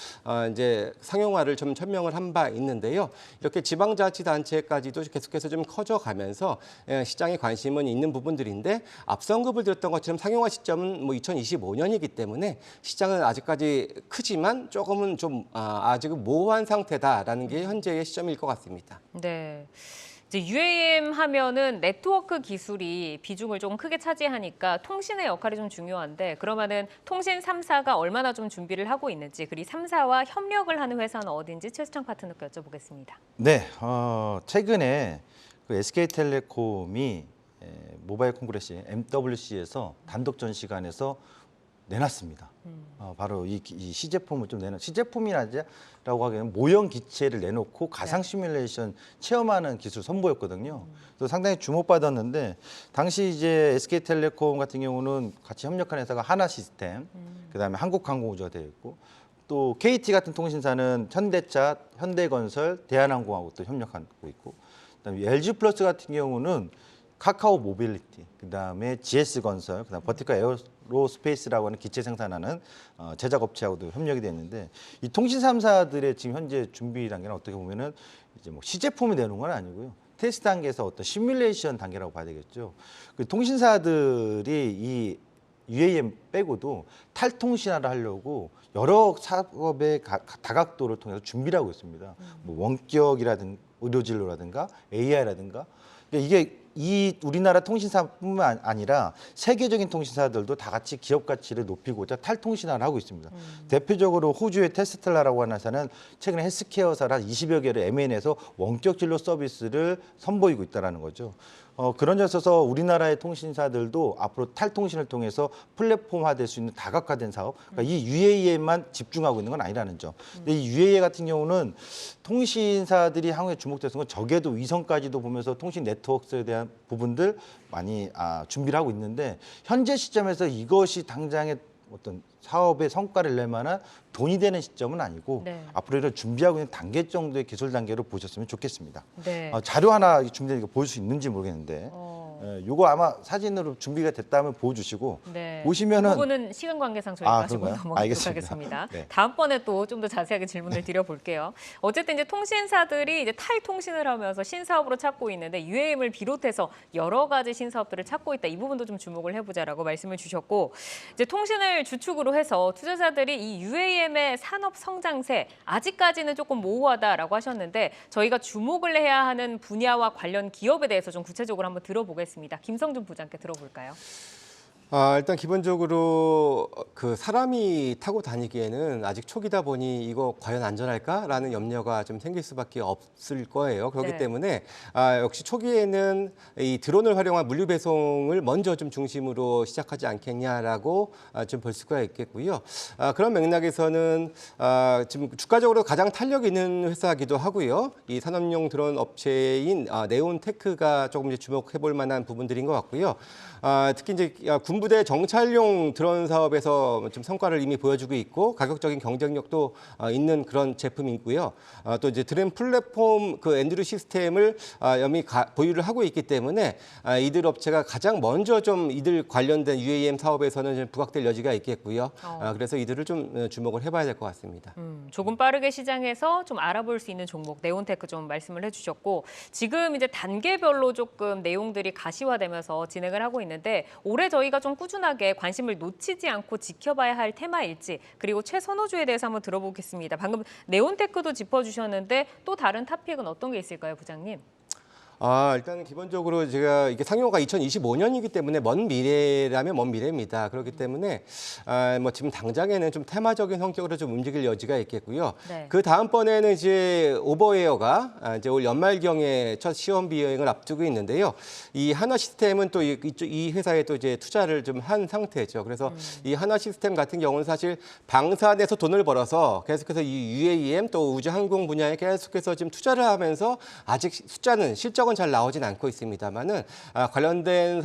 이제 상용화를 좀 천명을 한 바 있는데요. 이렇게 지방자치단체까지도 계속해서 좀 커져가면서 시장에 관심은 있는 부분들인데, 앞서 언급을 드렸던 것처럼 상용화 시점은 뭐 2025년이기 때문에 시장은 아직까지 크지만 조금은 좀 아직은 모호한 상태다라는 게 현재의 시점일 것 같습니다. 네. 이제 UAM 하면은 네트워크 기술이 비중을 조금 크게 차지하니까 통신의 역할이 좀 중요한데, 그러면은 통신 3사가 얼마나 좀 준비를 하고 있는지, 그리고 3사와 협력을 하는 회사는 어딘지 최수창 파트너께 여쭤보겠습니다. 네, 최근에 그 SK텔레콤이 모바일 콩그레시 MWC에서 단독 전시관에서 내놨습니다. 바로 이 시제품을 좀 내놓은, 시제품이라고 하기에는 모형 기체를 내놓고 가상 시뮬레이션 체험하는 기술 선보였거든요. 그래서 상당히 주목받았는데, 당시 이제 SK텔레콤 같은 경우는 같이 협력한 회사가 하나시스템, 그다음에 한국항공우주가 되어 있고, 또 KT 같은 통신사는 현대차, 현대건설, 대한항공하고 또 협력하고 있고, 그다음에 LG플러스 같은 경우는 카카오 모빌리티, 그다음에 GS건설, 그다음 버티컬 에어로스페이스라고 하는 기체 생산하는 제작업체하고도 협력이 돼 있는데, 이 통신 3사들의 지금 현재 준비 단계는 어떻게 보면은 이제 뭐 시제품이 되는 건 아니고요. 테스트 단계에서 어떤 시뮬레이션 단계라고 봐야 되겠죠. 그 통신사들이 이 UAM 빼고도 탈통신화를 하려고 여러 사업의 다각도를 통해서 준비를 하고 있습니다. 뭐 원격이라든가 의료진로라든가 AI라든가, 이게 이 우리나라 통신사뿐만 아니라 세계적인 통신사들도 다 같이 기업 가치를 높이고자 탈통신화를 하고 있습니다. 대표적으로 호주의 테스텔라라고 하는 회사는 최근에 헬스케어사를 한 20여 개를 M&N에서 원격 진료 서비스를 선보이고 있다는 거죠. 그런 점에 있어서 우리나라의 통신사들도 앞으로 탈통신을 통해서 플랫폼화될 수 있는 다각화된 사업, 그러니까 이 UAM만 집중하고 있는 건 아니라는 점. 근데 이 UAM 같은 경우는 통신사들이 향후에 주목되는 건 적어도 위성까지도 보면서 통신 네트워크에 대한 부분들 많이 준비를 하고 있는데, 현재 시점에서 이것이 당장의 어떤 사업의 성과를 낼 만한 돈이 되는 시점은 아니고, 네. 앞으로 이런 준비하고 있는 단계 정도의 기술 단계로 보셨으면 좋겠습니다. 네. 자료 하나 준비된 거 보여줄 수 있는지 모르겠는데, 요거 아마 사진으로 준비가 됐다면 보여주시고, 네. 보시면은 그 부분은 시간 관계상 저희가 가지고 그런가요? 넘어가도록 알겠습니다. 하겠습니다. 네. 다음번에 또 좀 더 자세하게 질문을 드려볼게요. 어쨌든 이제 통신사들이 이제 탈통신을 하면서 신사업으로 찾고 있는데, UAM을 비롯해서 여러 가지 신사업들을 찾고 있다. 이 부분도 좀 주목을 해보자라고 말씀을 주셨고, 이제 통신을 주축으로 해서 투자자들이 이 UAM의 산업 성장세 아직까지는 조금 모호하다라고 하셨는데, 저희가 주목을 해야 하는 분야와 관련 기업에 대해서 좀 구체적으로 한번 들어보겠습니다. 김성준 부장께 들어볼까요? 일단 기본적으로 그 사람이 타고 다니기에는 아직 초기다 보니 이거 과연 안전할까라는 염려가 좀 생길 수밖에 없을 거예요. 그렇기 네. 때문에 역시 초기에는 이 드론을 활용한 물류 배송을 먼저 좀 중심으로 시작하지 않겠냐라고 좀 볼 수가 있겠고요. 그런 맥락에서는 지금 주가적으로 가장 탄력 있는 회사이기도 하고요. 이 산업용 드론 업체인 네온테크가 조금 이제 주목해 볼 만한 부분들인 것 같고요. 특히 이제 군부대 정찰용 드론 사업에서 좀 성과를 이미 보여주고 있고, 가격적인 경쟁력도 있는 그런 제품이고요. 또 이제 드론 플랫폼 그 엔드류 시스템을 이미 보유를 하고 있기 때문에 이들 업체가 가장 먼저 좀 이들 관련된 UAM 사업에서는 좀 부각될 여지가 있겠고요. 그래서 이들을 좀 주목을 해봐야 될 것 같습니다. 조금 빠르게 시장에서 좀 알아볼 수 있는 종목 네온테크 좀 말씀을 해주셨고, 지금 이제 단계별로 조금 내용들이 가시화되면서 진행을 하고 있는데, 올해 저희가 좀 꾸준하게 관심을 놓치지 않고 지켜봐야 할 테마일지, 그리고 최선호주에 대해서 한번 들어보겠습니다. 방금 네온테크도 짚어주셨는데 또 다른 탑픽은 어떤 게 있을까요, 부장님? 일단 기본적으로 제가 이게 상용화가 2025년이기 때문에 먼 미래라면 먼 미래입니다. 그렇기 때문에 뭐 지금 당장에는 좀 테마적인 성격으로 좀 움직일 여지가 있겠고요. 네. 그 다음번에는 이제 오버에어가 이제 올 연말경에 첫 시험 비행을 앞두고 있는데요. 이 한화 시스템은 또 이 회사에 또 이제 투자를 좀 한 상태죠. 그래서 이 한화 시스템 같은 경우는 사실 방산에서 돈을 벌어서 계속해서 이 UAM 또 우주항공 분야에 계속해서 지금 투자를 하면서 아직 실적은 잘 나오진 않고 있습니다만은 관련된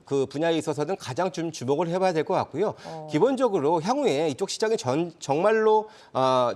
그 분야에 있어서는 가장 좀 주목을 해봐야 될 것 같고요. 기본적으로 향후에 이쪽 시장이 정말로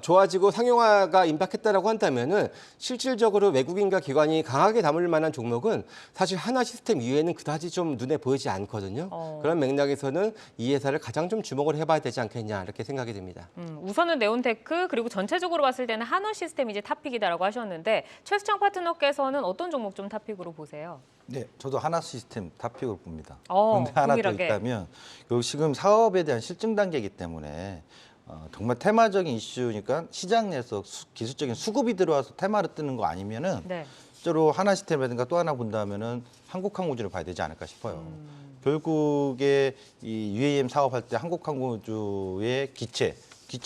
좋아지고 상용화가 임박했다라고 한다면은 실질적으로 외국인과 기관이 강하게 담을 만한 종목은 사실 한화 시스템 이외에는 그다지 좀 눈에 보이지 않거든요. 그런 맥락에서는 이 회사를 가장 좀 주목을 해봐야 되지 않겠냐 이렇게 생각이 됩니다. 우선은 네온테크 그리고 전체적으로 봤을 때는 한화 시스템이 이제 탑픽이다라고 하셨는데 최수창 파트너께서는 어떤 종목 좀 탑픽으로 보세요? 네, 저도 하나 시스템 탑픽으로 봅니다. 어, 그런데 하나 더 동일하게. 있다면 여기 지금 사업에 대한 실증 단계이기 때문에 정말 테마적인 이슈니까 시장 내에서 기술적인 수급이 들어와서 테마를 뜨는 거 아니면은 네. 실제로 하나 시스템이라든가 또 하나 본다면은 한국항공우주를 봐야 되지 않을까 싶어요. 결국에 이 UAM 사업할 때 한국항공우주의 기체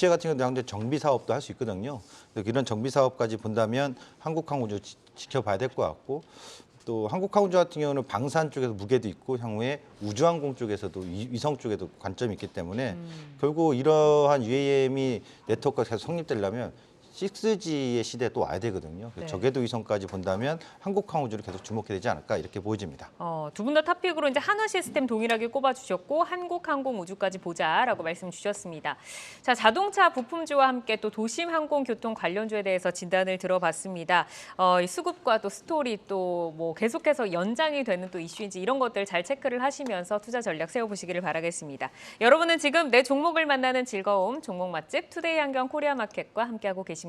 같은 경우도 현재 정비 사업도 할 수 있거든요. 그래서 이런 정비 사업까지 본다면 한국항공우주 지켜봐야 될 것 같고 또 한국항공우주 같은 경우는 방산 쪽에서 무게도 있고 향후에 우주항공 쪽에서도 위성 쪽에도 관점이 있기 때문에 결국 이러한 UAM이 네트워크가 계속 성립되려면 6G의 시대에 또 와야 되거든요. 네. 저궤도 위성까지 본다면 한국항공우주를 계속 주목해야 되지 않을까 이렇게 보여집니다. 두 분 다 탑픽으로 이제 한화 시스템 동일하게 꼽아주셨고 한국항공우주까지 보자라고 말씀 주셨습니다. 자, 자동차 부품주와 함께 또 도심항공교통 관련주에 대해서 진단을 들어봤습니다. 이 수급과 또 스토리 또 뭐 계속해서 연장이 되는 또 이슈인지 이런 것들 잘 체크를 하시면서 투자 전략 세워보시기를 바라겠습니다. 여러분은 지금 내 종목을 만나는 즐거움 종목 맛집 투데이 안경 코리아마켓과 함께하고 계십니다.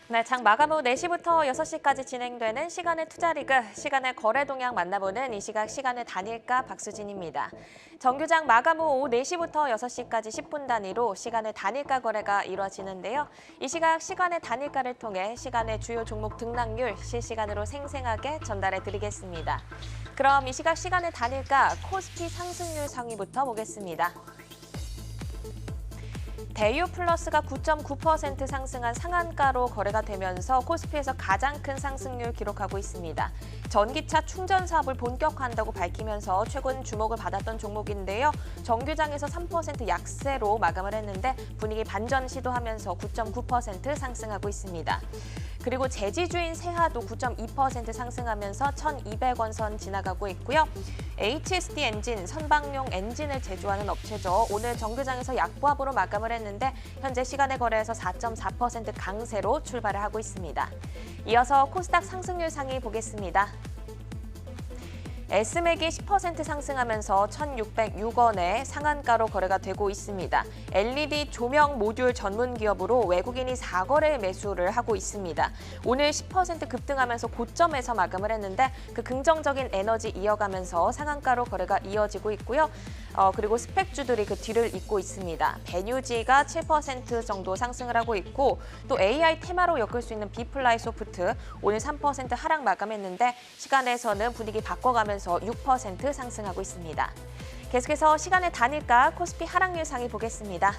네, 장 마감 후 4시부터 6시까지 진행되는 시간의 투자리그, 시간의 거래 동향 만나보는 이 시각 시간의 단일가 박수진입니다. 정규장 마감 후 오후 4시부터 6시까지 10분 단위로 시간의 단일가 거래가 이루어지는데요. 이 시각 시간의 단일가를 통해 시간의 주요 종목 등락률 실시간으로 생생하게 전달해 드리겠습니다. 그럼 이 시각 시간의 단일가 코스피 상승률 상위부터 보겠습니다. 대유 플러스가 9.9% 상승한 상한가로 거래가 되면서 코스피에서 가장 큰 상승률 기록하고 있습니다. 전기차 충전 사업을 본격화한다고 밝히면서 최근 주목을 받았던 종목인데요. 정규장에서 3% 약세로 마감을 했는데 분위기 반전 시도하면서 9.9% 상승하고 있습니다. 그리고 제지주인 세하도 9.2% 상승하면서 1,200원 선 지나가고 있고요. HSD 엔진, 선박용 엔진을 제조하는 업체죠. 오늘 정규장에서 약보합으로 마감을 했는데 현재 시간의 거래에서 4.4% 강세로 출발을 하고 있습니다. 이어서 코스닥 상승률 상위 보겠습니다. S맥이 10% 상승하면서 1,606원에 상한가로 거래가 되고 있습니다. LED 조명 모듈 전문 기업으로 외국인이 4거래 매수를 하고 있습니다. 오늘 10% 급등하면서 고점에서 마감을 했는데 그 긍정적인 에너지 이어가면서 상한가로 거래가 이어지고 있고요. 그리고 스펙주들이 그 뒤를 잇고 있습니다. 베뉴지가 7% 정도 상승을 하고 있고 또 AI 테마로 엮을 수 있는 비플라이 소프트 오늘 3% 하락 마감했는데 시간에서는 분위기 바꿔가면서 6% 상승하고 있습니다. 계속해서 시간의 단일가 코스피 하락률 상위 보겠습니다.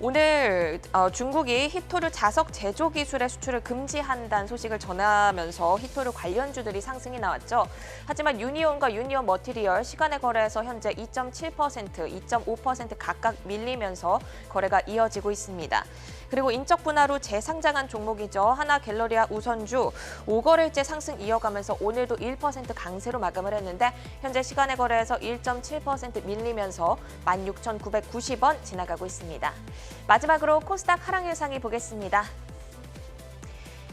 오늘 중국이 히토류 자석 제조 기술의 수출을 금지한다는 소식을 전하면서 히토류 관련주들이 상승이 나왔죠. 하지만 유니온과 유니온 머티리얼 시간의 거래에서 현재 2.7%, 2.5% 각각 밀리면서 거래가 이어지고 있습니다. 그리고 인적 분할후 재상장한 종목이죠. 하나 갤러리아 우선주 5거래일째 상승 이어가면서 오늘도 1% 강세로 마감을 했는데 현재 시간의 거래에서 1.7% 밀리면서 16,990원 지나가고 있습니다. 마지막으로 코스닥 하락률 상위 보겠습니다.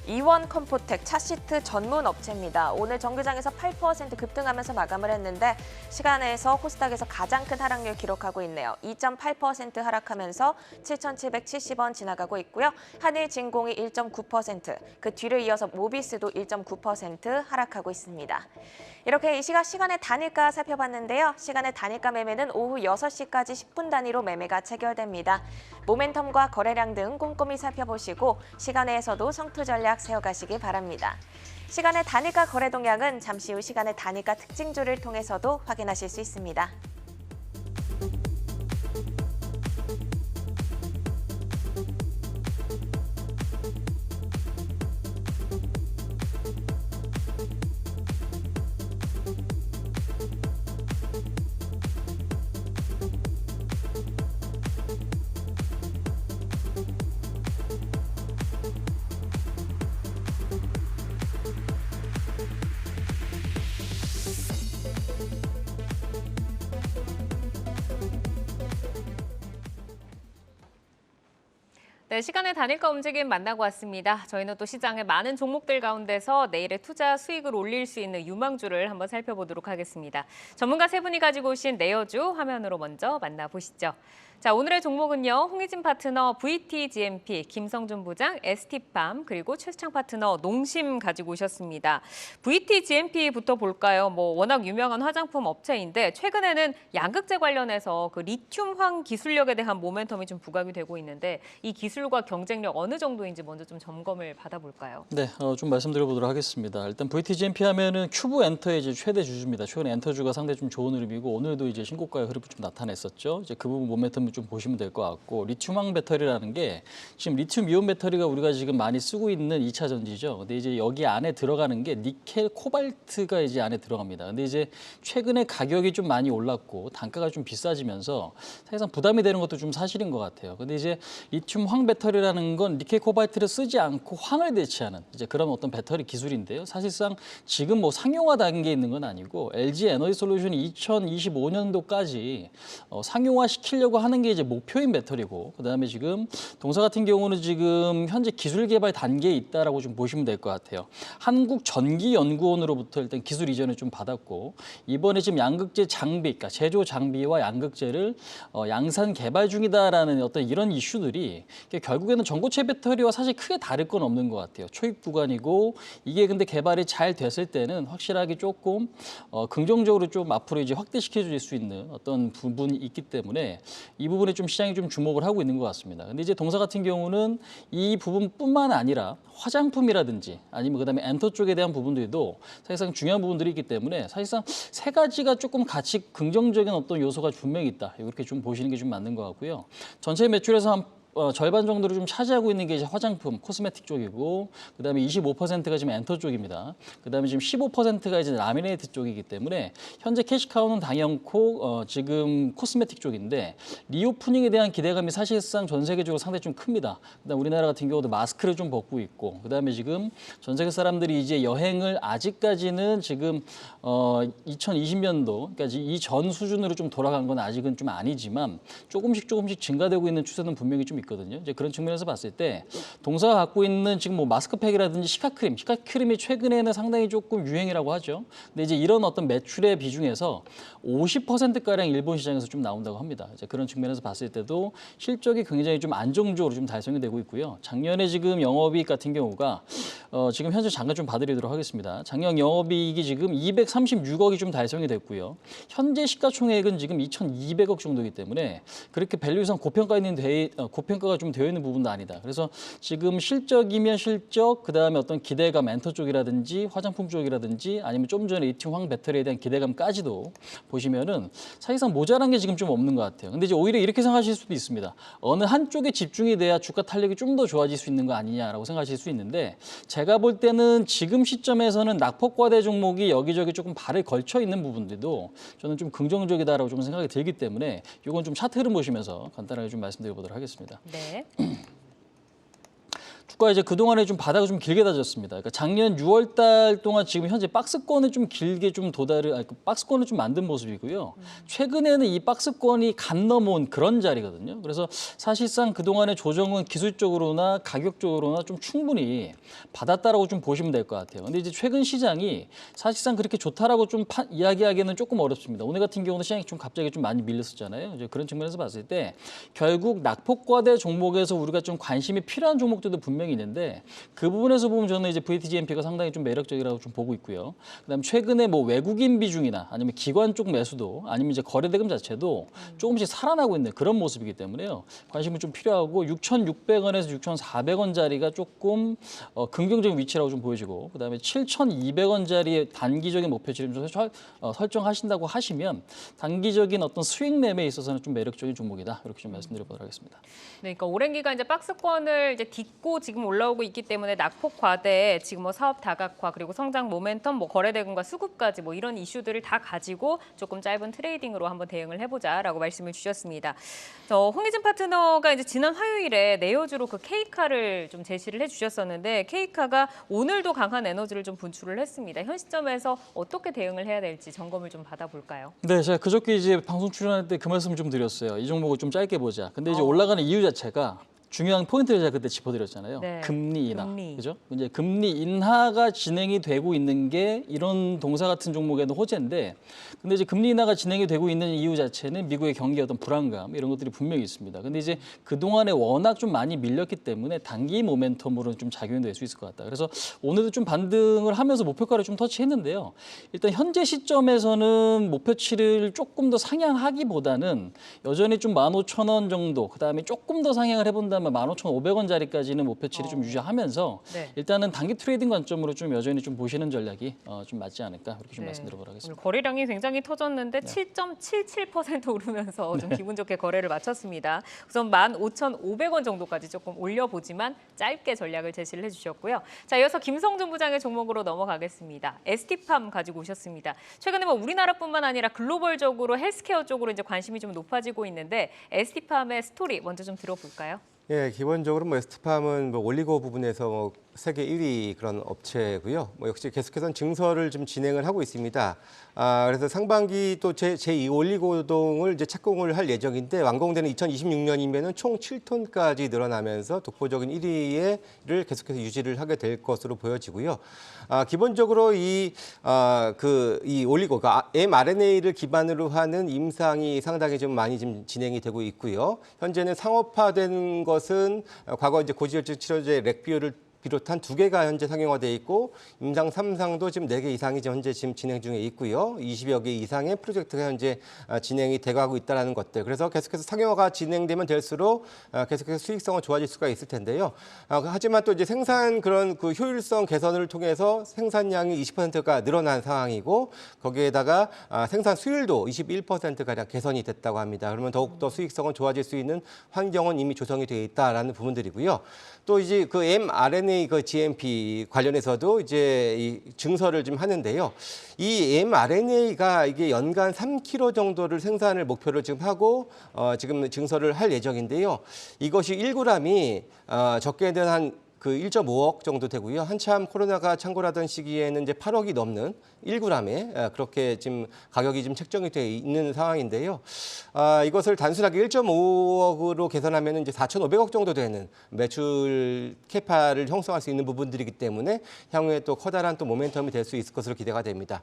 이원 컴포텍 차시트 전문 업체입니다. 오늘 정규장에서 8% 급등하면서 마감을 했는데 시간에서 코스닥에서 가장 큰 하락률 기록하고 있네요. 2.8% 하락하면서 7,770원 지나가고 있고요. 한일진공이 1.9%, 그 뒤를 이어서 모비스도 1.9% 하락하고 있습니다. 이렇게 이 시간의 단일가 살펴봤는데요. 시간의 단일가 매매는 오후 6시까지 10분 단위로 매매가 체결됩니다. 모멘텀과 거래량 등 꼼꼼히 살펴보시고 시간외에서도 성투 전략 세워가시기 바랍니다. 시간의 단일가 거래 동향은 잠시 후 시간의 단일가 특징주를 통해서도 확인하실 수 있습니다. 네, 시간의 단일가 움직임 만나고 왔습니다. 저희는 또 시장의 많은 종목들 가운데서 내일의 투자 수익을 올릴 수 있는 유망주를 한번 살펴보도록 하겠습니다. 전문가 세 분이 가지고 오신 내여주 화면으로 먼저 만나보시죠. 자, 오늘의 종목은요. 홍희진 파트너 VTGMP, 김성준 부장 ST팜, 그리고 최수창 파트너 농심 가지고 오셨습니다. VTGMP부터 볼까요? 워낙 유명한 화장품 업체인데 최근에는 양극재 관련해서 그 리튬황 기술력에 대한 모멘텀이 좀 부각이 되고 있는데 이 기술과 경쟁력 어느 정도인지 먼저 좀 점검을 받아볼까요? 네, 좀 말씀드려보도록 하겠습니다. 일단 VTGMP 하면은 큐브 엔터의 이제 최대 주주입니다. 최근 엔터주가 상당히 좀 좋은 흐름이고 오늘도 이제 신고가의 흐름을 좀 나타냈었죠. 이제 그 부분 모멘텀을 좀 보시면 될 것 같고 리튬황 배터리라는 게 지금 리튬 이온 배터리가 우리가 지금 많이 쓰고 있는 2차 전지죠. 근데 이제 여기 안에 들어가는 게 니켈, 코발트가 이제 안에 들어갑니다. 근데 이제 최근에 가격이 좀 많이 올랐고 단가가 좀 비싸지면서 사실상 부담이 되는 것도 좀 사실인 것 같아요. 근데 이제 리튬 황 배터리라는 건 니켈, 코발트를 쓰지 않고 황을 대체하는 이제 그런 어떤 배터리 기술인데요. 사실상 지금 상용화 단계에 있는 건 아니고 LG 에너지 솔루션이 2025년도까지 상용화 시키려고 하는 게 이제 목표인 배터리고, 그다음에 지금 동사 같은 경우는 지금 현재 기술 개발 단계에 있다라고 좀 보시면 될 것 같아요. 한국전기연구원으로부터 일단 기술 이전을 좀 받았고 이번에 지금 양극재 장비, 그러니까 제조 장비와 양극재를 양산 개발 중이다라는 어떤 이런 이슈들이 결국에는 전고체 배터리와 사실 크게 다를 건 없는 것 같아요. 초입 구간이고 이게 근데 개발이 잘 됐을 때는 확실하게 조금 긍정적으로 좀 앞으로 이제 확대시켜 줄 수 있는 어떤 부분이 있기 때문에 이 부분에 좀 시장이 좀 주목을 하고 있는 것 같습니다. 근데 이제 동사 같은 경우는 이 부분뿐만 아니라 화장품이라든지 아니면 그다음에 엔터 쪽에 대한 부분들도 사실상 중요한 부분들이 있기 때문에 사실상 세 가지가 조금 같이 긍정적인 어떤 요소가 분명히 있다. 이렇게 좀 보시는 게 좀 맞는 것 같고요. 전체 매출에서 한 절반 정도를 좀 차지하고 있는 게 이제 화장품, 코스메틱 쪽이고, 그다음에 25%가 지금 엔터 쪽입니다. 그다음에 지금 15%가 이제 라미네이트 쪽이기 때문에 현재 캐시카우는 당연코 지금 코스메틱 쪽인데 리오프닝에 대한 기대감이 사실상 전 세계적으로 상당히 좀 큽니다. 그다음 우리나라 같은 경우도 마스크를 좀 벗고 있고, 그다음에 지금 전 세계 사람들이 이제 여행을 아직까지는 지금 2020년도, 그러니까 이 전 수준으로 좀 돌아간 건 아직은 좀 아니지만 조금씩 증가되고 있는 추세는 분명히 좀 있거든요. 이제 그런 측면에서 봤을 때 동사가 갖고 있는 지금 마스크팩이라든지 시카크림이 최근에는 상당히 조금 유행이라고 하죠. 근데 이제 이런 어떤 매출의 비중에서 50%가량 일본 시장에서 좀 나온다고 합니다. 이제 그런 측면에서 봤을 때도 실적이 굉장히 좀 안정적으로 좀 달성이 되고 있고요. 작년에 지금 영업이익 같은 경우가 지금 현재 잠깐 좀 봐드리도록 하겠습니다. 작년 영업이익이 지금 236억이 좀 달성이 됐고요. 현재 시가총액은 지금 2,200억 정도이기 때문에 그렇게 밸류상 고평가가 좀 되어 있는 부분도 아니다. 그래서 지금 실적이면 실적, 그다음에 어떤 기대감, 엔터 쪽이라든지 화장품 쪽이라든지 아니면 좀 전에 리튬황 배터리에 대한 기대감까지도 보시면은 사실상 모자란 게 지금 좀 없는 것 같아요. 근데 이제 오히려 이렇게 생각하실 수도 있습니다. 어느 한쪽에 집중이 돼야 주가 탄력이 좀 더 좋아질 수 있는 거 아니냐라고 생각하실 수 있는데 제가 볼 때는 지금 시점에서는 낙폭과대 종목이 여기저기 조금 발을 걸쳐 있는 부분들도 저는 좀 긍정적이다라고 좀 생각이 들기 때문에 이건 좀 차트 흐름 보시면서 간단하게 좀 말씀드려보도록 하겠습니다. 네. 주가 이제 그동안에 좀 바닥을 좀 길게 다졌습니다. 그러니까 작년 6월 달 동안 지금 현재 박스권을 좀 길게 좀 박스권을 좀 만든 모습이고요. 최근에는 이 박스권이 간 넘어온 그런 자리거든요. 그래서 사실상 그동안의 조정은 기술적으로나 가격적으로나 좀 충분히 받았다라고 좀 보시면 될 것 같아요. 근데 이제 최근 시장이 사실상 그렇게 좋다라고 좀 이야기하기에는 조금 어렵습니다. 오늘 같은 경우는 시장이 좀 갑자기 좀 많이 밀렸었잖아요. 이제 그런 측면에서 봤을 때 결국 낙폭과대 종목에서 우리가 좀 관심이 필요한 종목들도 분명히 있는데 그 부분에서 보면 저는 이제 VTGMP가 상당히 좀 매력적이라고 좀 보고 있고요. 그다음에 최근에 뭐 외국인 비중이나 아니면 기관 쪽 매수도 아니면 이제 거래대금 자체도 조금씩 살아나고 있는 그런 모습이기 때문에요. 관심은 좀 필요하고 6,600원에서 6,400원짜리가 조금 긍정적인 위치라고 좀 보여지고 그다음에 7,200원짜리의 단기적인 목표치를 좀 설정하신다고 하시면 단기적인 어떤 수익 매매에 있어서는 좀 매력적인 종목이다. 이렇게 좀 말씀드려보도록 하겠습니다. 네, 그러니까 오랜 기간 이제 박스권을 이제 딛고 지금 올라오고 있기 때문에 낙폭 과대, 지금 뭐 사업 다각화 그리고 성장 모멘텀, 뭐 거래대금과 수급까지 뭐 이런 이슈들을 다 가지고 조금 짧은 트레이딩으로 한번 대응을 해보자라고 말씀을 주셨습니다. 홍희진 파트너가 이제 지난 화요일에 내여주로 그 K카를 좀 제시를 해주셨었는데 K카가 오늘도 강한 에너지를 좀 분출을 했습니다. 현 시점에서 어떻게 대응을 해야 될지 점검을 좀 받아볼까요? 네, 제가 그저께 이제 방송 출연할 때 그 말씀 좀 드렸어요. 이 종목을 좀 짧게 보자. 근데 이제 올라가는 이유 자체가 중요한 포인트를 제가 그때 짚어드렸잖아요. 네. 금리 인하, 금리. 그죠? 이제 금리 인하가 진행이 되고 있는 게 이런 동사 같은 종목에는 호재인데, 근데 이제 금리 인하가 진행이 되고 있는 이유 자체는 미국의 경기 어떤 불안감 이런 것들이 분명히 있습니다. 근데 이제 그 동안에 워낙 좀 많이 밀렸기 때문에 단기 모멘텀으로는 좀 작용이 될 수 있을 것 같다. 그래서 오늘도 좀 반등을 하면서 목표가를 좀 터치했는데요. 일단 현재 시점에서는 목표치를 조금 더 상향하기보다는 여전히 좀 15,000원 정도, 그다음에 조금 더 상향을 해본다면 15,500원짜리까지는 목표치를 좀 유지하면서 네. 일단은 단기 트레이딩 관점으로 좀 여전히 좀 보시는 전략이 좀 맞지 않을까 그렇게 좀 네. 말씀드려보도록 하겠습니다. 오늘 거래량이 굉장히 터졌는데 7.77% 오르면서 좀 기분 좋게 거래를 마쳤습니다. 우선 15,500원 정도까지 조금 올려보지만 짧게 전략을 제시를 해주셨고요. 자, 이어서 김성준 부장의 종목으로 넘어가겠습니다. ST팜 가지고 오셨습니다. 최근에 뭐 우리나라뿐만 아니라 글로벌적으로 헬스케어 쪽으로 이제 관심이 좀 높아지고 있는데 ST팜의 스토리 먼저 좀 들어볼까요? 예, 기본적으로 뭐 ST팜은 뭐 올리고 부분에서 뭐 세계 1위 그런 업체고요. 뭐 역시 계속해서 증설을 좀 진행을 하고 있습니다. 그래서 상반기 또 제2 올리고동을 이제 착공을 할 예정인데 완공되는 2026년이면은 총 7톤까지 늘어나면서 독보적인 1위를 계속해서 유지를 하게 될 것으로 보여지고요. 기본적으로 이 올리고, 그러니까 mRNA를 기반으로 하는 임상이 상당히 좀 많이 좀 진행이 되고 있고요. 현재는 상업화된 것은 과거 이제 고지혈증 치료제 렉비오를 비롯한 2개가 현재 상용화돼 있고 임상 3상도 지금 4개 이상이 현재 지금 진행 중에 있고요. 20여 개 이상의 프로젝트가 현재 진행이 돼가고 있다는 것들. 그래서 계속해서 상용화가 진행되면 될수록 계속해서 수익성은 좋아질 수가 있을 텐데요. 하지만 또 이제 생산 그런 그 효율성 개선을 통해서 생산량이 20%가 늘어난 상황이고 거기에다가 생산 수율도 21%가량 개선이 됐다고 합니다. 그러면 더욱더 수익성은 좋아질 수 있는 환경은 이미 조성이 되어 있다라는 부분들이고요. 또 이제 그 mRNA 그 GMP 관련해서도 이제 이 증설을 좀 하는데요. 이 mRNA가 이게 연간 3kg 정도를 생산을 목표로 지금 하고 지금 증설을 할 예정인데요. 이것이 1g이 적게는 한 1.5억 정도 되고요. 한참 코로나가 창궐하던 시기에는 이제 8억이 넘는 1g에 그렇게 지금 가격이 좀 책정이 되어 있는 상황인데요. 이것을 단순하게 1.5억으로 계산하면 이제 4,500억 정도 되는 매출 캐파를 형성할 수 있는 부분들이기 때문에 향후에 또 커다란 또 모멘텀이 될 수 있을 것으로 기대가 됩니다.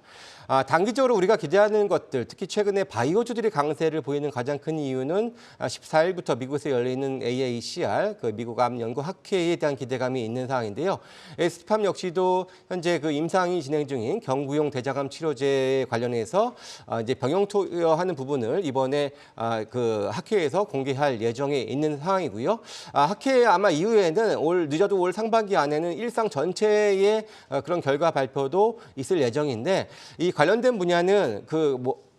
단기적으로 우리가 기대하는 것들, 특히 최근에 바이오주들이 강세를 보이는 가장 큰 이유는 14일부터 미국에서 열리는 AACR, 그 미국 암 연구 학회에 대한 기대감이 있는 상황인데요. ST팜 역시도 현재 그 임상이 진행 중인 경구용 대장암 치료제 관련해서 이제 병용 투여하는 부분을 이번에 그 학회에서 공개할 예정에 있는 상황이고요. 학회 아마 이후에는 늦어도 올 상반기 안에는 일상 전체의 그런 결과 발표도 있을 예정인데 이 관련된 분야는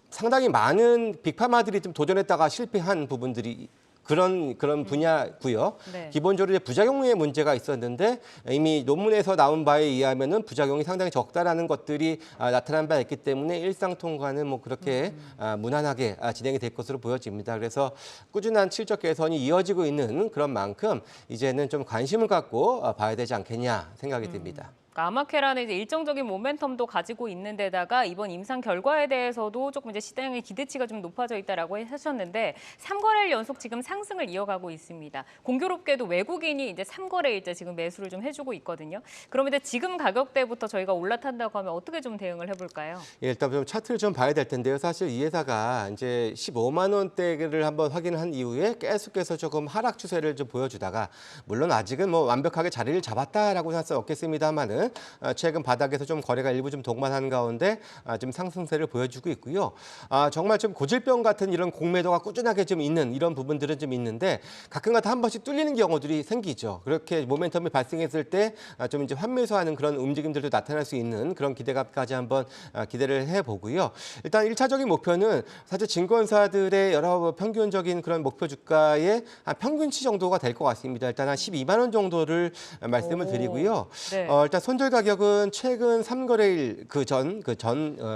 상당히 많은 빅파마들이 좀 도전했다가 실패한 부분들이 그런 분야고요. 네. 기본적으로 이제 부작용의 문제가 있었는데 이미 논문에서 나온 바에 의하면은 부작용이 상당히 적다라는 것들이 나타난 바 있기 때문에 일상 통과는 뭐 그렇게 무난하게 진행이 될 것으로 보여집니다. 그래서 꾸준한 실적 개선이 이어지고 있는 그런 만큼 이제는 좀 관심을 갖고 봐야 되지 않겠냐 생각이 듭니다. 그러니까 아마케라는 이제 일정적인 모멘텀도 가지고 있는 데다가 이번 임상 결과에 대해서도 조금 이제 시장의 기대치가 좀 높아져 있다라고 하셨는데 3거래일 연속 지금 상승을 이어가고 있습니다. 공교롭게도 외국인이 이제 3거래일째 지금 매수를 좀 해주고 있거든요. 그러면 이제 지금 가격대부터 저희가 올라탄다고 하면 어떻게 좀 대응을 해볼까요? 예, 일단 좀 차트를 좀 봐야 될 텐데요. 사실 이 회사가 이제 15만 원대를 한번 확인한 이후에 계속해서 조금 하락 추세를 좀 보여주다가 물론 아직은 뭐 완벽하게 자리를 잡았다라고 할 수 없겠습니다만은 최근 바닥에서 좀 거래가 일부 좀 동반한 가운데 좀 상승세를 보여주고 있고요. 정말 좀 고질병 같은 이런 공매도가 꾸준하게 좀 있는 이런 부분들은 좀 있는데 가끔가다 한 번씩 뚫리는 경우들이 생기죠. 그렇게 모멘텀이 발생했을 때 좀 이제 환매수하는 그런 움직임들도 나타날 수 있는 그런 기대감까지 한번 기대를 해보고요. 일단 1차적인 목표는 사실 증권사들의 여러 평균적인 그런 목표 주가의 한 평균치 정도가 될 것 같습니다. 일단 한 12만 원 정도를 말씀을 드리고요. 네. 일단 손절 가격은 최근 3거래일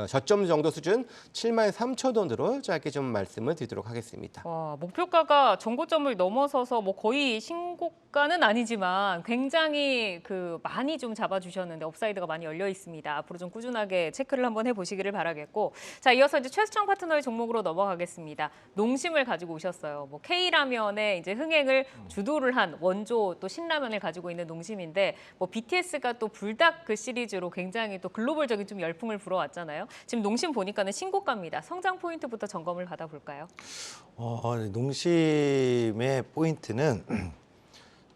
저점 정도 수준 7만 3천 원으로 짧게 좀 말씀을 드리도록 하겠습니다. 와, 목표가가 정고점을 넘어서서 뭐 거의 신고가는 아니지만 굉장히 많이 좀 잡아주셨는데 업사이드가 많이 열려 있습니다. 앞으로 좀 꾸준하게 체크를 한번 해보시기를 바라겠고, 자, 이어서 이제 최수창 파트너의 종목으로 넘어가겠습니다. 농심을 가지고 오셨어요. 뭐 K라면의 이제 흥행을 주도를 한 원조 또 신라면을 가지고 있는 농심인데 뭐 BTS가 또 불닭 그 시리즈로 굉장히 또 글로벌적인 좀 열풍을 불어왔잖아요. 지금 농심 보니까는 신고가입니다. 성장 포인트부터 점검을 받아볼까요? 농심의 포인트는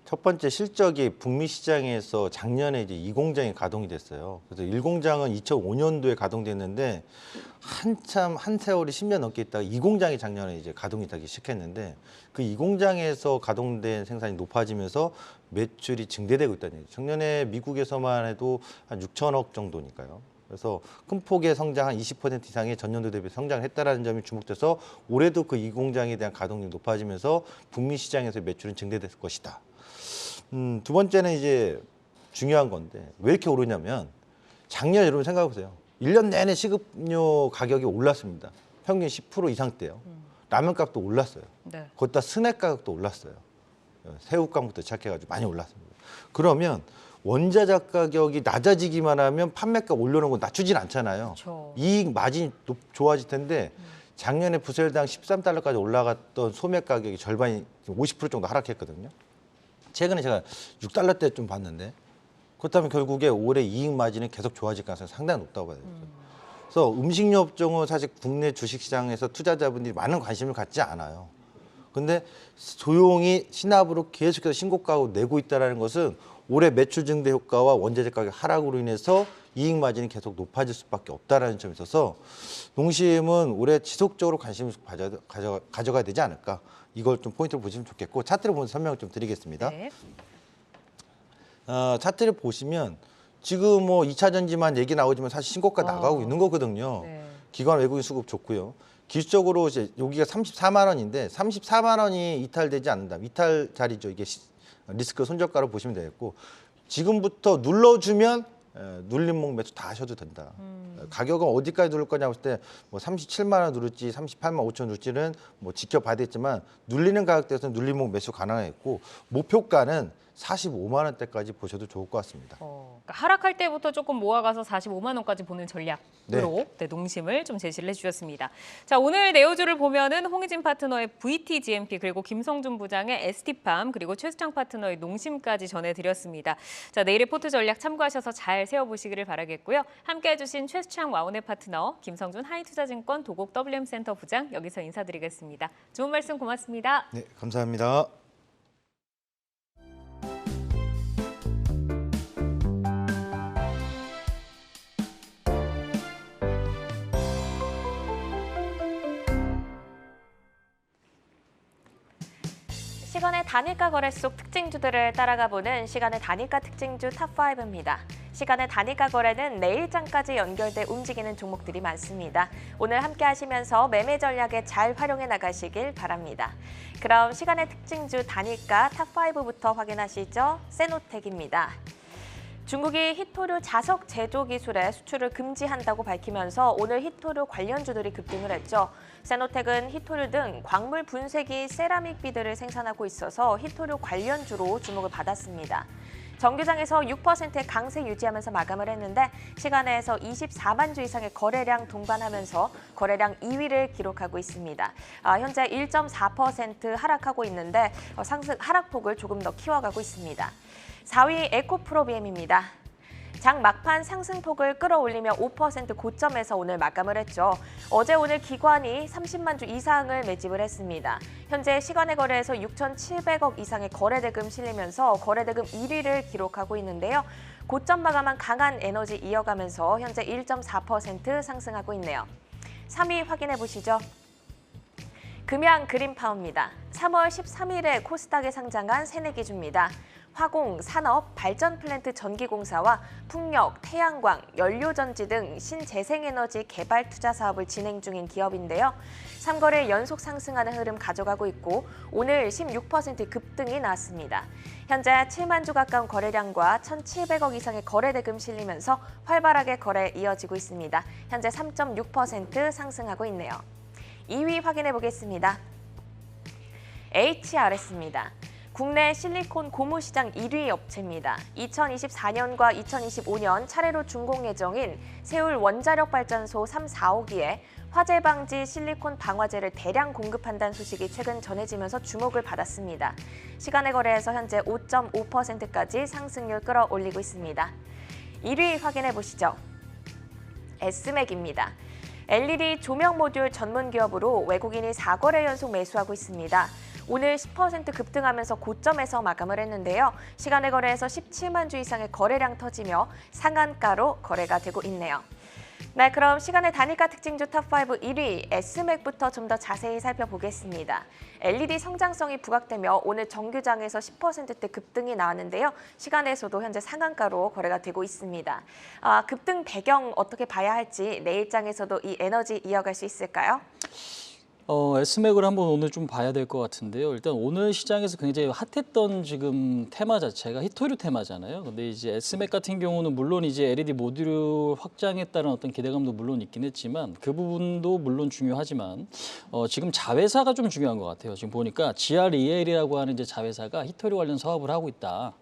첫 번째 실적이 북미 시장에서 작년에 이제 2공장이 가동이 됐어요. 그래서 1공장은 2005년도에 가동됐는데 한참 한 세월이 10년 넘게 있다가 2공장이 작년에 이제 가동이 되기 시작했는데 그 2공장에서 가동된 생산이 높아지면서 매출이 증대되고 있다는 얘기죠. 작년에 미국에서만 해도 한 6천억 정도니까요. 그래서 큰 폭의 성장 한 20% 이상의 전년도 대비 성장을 했다라는 점이 주목돼서 올해도 그 2공장에 대한 가동률이 높아지면서 북미 시장에서 매출은 증대될 것이다. 두 번째는 이제 중요한 건데 왜 이렇게 오르냐면 작년 여러분 생각해 보세요. 1년 내내 식음료 가격이 올랐습니다. 평균 10% 이상대요. 라면 값도 올랐어요. 네. 거기다 스낵 가격도 올랐어요. 새우깡부터 시작해가지고 많이 올랐습니다. 그러면 원자재 가격이 낮아지기만 하면 판매가 올려놓은 거 낮추진 않잖아요. 그렇죠. 이익 마진이 좋아질 텐데 작년에 부설당 13달러까지 올라갔던 소매 가격이 절반이 50% 정도 하락했거든요. 최근에 제가 6달러대 좀 봤는데 그렇다면 결국에 올해 이익 마진은 계속 좋아질 가능성이 상당히 높다고 봐야 되죠. 그래서 음식료 업종은 사실 국내 주식시장에서 투자자분들이 많은 관심을 갖지 않아요. 근데 조용히 신압으로 계속해서 신고가를 내고 있다는 것은 올해 매출 증대 효과와 원자재 가격 하락으로 인해서 이익 마진이 계속 높아질 수밖에 없다는 점이 있어서 농심은 올해 지속적으로 관심을 가져가야 되지 않을까. 이걸 좀 포인트로 보시면 좋겠고 차트를 보면서 설명을 좀 드리겠습니다. 네. 차트를 보시면 지금 뭐 2차 전지만 얘기 나오지만 사실 신고가 나가고 있는 거거든요. 네. 기관 외국인 수급 좋고요. 기술적으로 이제 여기가 34만 원인데 34만 원이 이탈되지 않는다. 이탈 자리죠. 이게 리스크 손절가로 보시면 되겠고 지금부터 눌러주면 눌림목 매수 다 하셔도 된다. 가격은 어디까지 누를 거냐고 했을 때 뭐 37만 원 누를지 38만 5천 누를지는 뭐 지켜봐야 되겠지만 눌리는 가격대에서는 눌림목 매수 가능하겠고 목표가는 45만 원대까지 보셔도 좋을 것 같습니다. 그러니까 하락할 때부터 조금 모아가서 45만 원까지 보는 전략으로 네, 농심을 좀 제시를 해주셨습니다. 자, 오늘 내용주를 보면은 홍희진 파트너의 VTGMP 그리고 김성준 부장의 ST팜 그리고 최수창 파트너의 농심까지 전해드렸습니다. 자, 내일의 포트 전략 참고하셔서 잘 세워보시기를 바라겠고요. 함께해주신 최수창 와운의 파트너 김성준 하이투자증권 도곡 WM센터 부장 여기서 인사드리겠습니다. 좋은 말씀 고맙습니다. 네, 감사합니다. 시간의 단일가 거래 속 특징주들을 따라가 보는 시간의 단일가 특징주 탑5입니다. 시간의 단일가 거래는 내일장까지 연결돼 움직이는 종목들이 많습니다. 오늘 함께 하시면서 매매 전략에 잘 활용해 나가시길 바랍니다. 그럼 시간의 특징주 단일가 탑5부터 확인하시죠. 세노텍입니다. 중국이 히토류 자석 제조 기술의 수출을 금지한다고 밝히면서 오늘 히토류 관련주들이 급등을 했죠. 세노텍은 히토류 등 광물 분쇄기 세라믹 비드를 생산하고 있어서 히토류 관련주로 주목을 받았습니다. 정규장에서 6%의 강세 유지하면서 마감을 했는데 시간에서 24만 주 이상의 거래량 동반하면서 거래량 2위를 기록하고 있습니다. 현재 1.4% 하락하고 있는데 상승 하락폭을 조금 더 키워가고 있습니다. 4위 에코프로비엠입니다. 장 막판 상승폭을 끌어올리며 5% 고점에서 오늘 마감을 했죠. 어제 오늘 기관이 30만 주 이상을 매집을 했습니다. 현재 시간의 거래에서 6,700억 이상의 거래대금 실리면서 거래대금 1위를 기록하고 있는데요. 고점 마감한 강한 에너지 이어가면서 현재 1.4% 상승하고 있네요. 3위 확인해 보시죠. 금양 그린파워입니다. 3월 13일에 코스닥에 상장한 새내기주입니다. 화공, 산업, 발전 플랜트 전기공사와 풍력, 태양광, 연료전지 등 신재생에너지 개발 투자 사업을 진행 중인 기업인데요. 3거래일 연속 상승하는 흐름 가져가고 있고 오늘 16% 급등이 나왔습니다. 현재 7만 주 가까운 거래량과 1,700억 이상의 거래대금 실리면서 활발하게 거래 이어지고 있습니다. 현재 3.6% 상승하고 있네요. 2위 확인해 보겠습니다. HRS입니다. 국내 실리콘 고무 시장 1위 업체입니다. 2024년과 2025년 차례로 준공 예정인 세울 원자력 발전소 3, 4호기에 화재 방지 실리콘 방화제를 대량 공급한다는 소식이 최근 전해지면서 주목을 받았습니다. 시간의 거래에서 현재 5.5%까지 상승률 끌어올리고 있습니다. 1위 확인해 보시죠. S맥입니다. LED 조명 모듈 전문 기업으로 외국인이 4거래 연속 매수하고 있습니다. 오늘 10% 급등하면서 고점에서 마감을 했는데요. 시간의 거래에서 17만 주 이상의 거래량 터지며 상한가로 거래가 되고 있네요. 네, 그럼 시간의 단일가 특징주 탑5 1위 S맥부터 좀 더 자세히 살펴보겠습니다. LED 성장성이 부각되며 오늘 정규장에서 10%대 급등이 나왔는데요. 시간에서도 현재 상한가로 거래가 되고 있습니다. 급등 배경 어떻게 봐야 할지 내일장에서도 이 에너지 이어갈 수 있을까요? S맥을 한번 오늘 좀 봐야 될 것 같은데요. 일단 오늘 시장에서 굉장히 핫했던 지금 테마 자체가 히토류 테마잖아요. 근데 이제 S맥 같은 경우는 물론 이제 LED 모듈 확장에 따른 어떤 기대감도 물론 있긴 했지만 그 부분도 물론 중요하지만 지금 자회사가 좀 중요한 것 같아요. 지금 보니까 GREL이라고 하는 이제 자회사가 히토류 관련 사업을 하고 있다.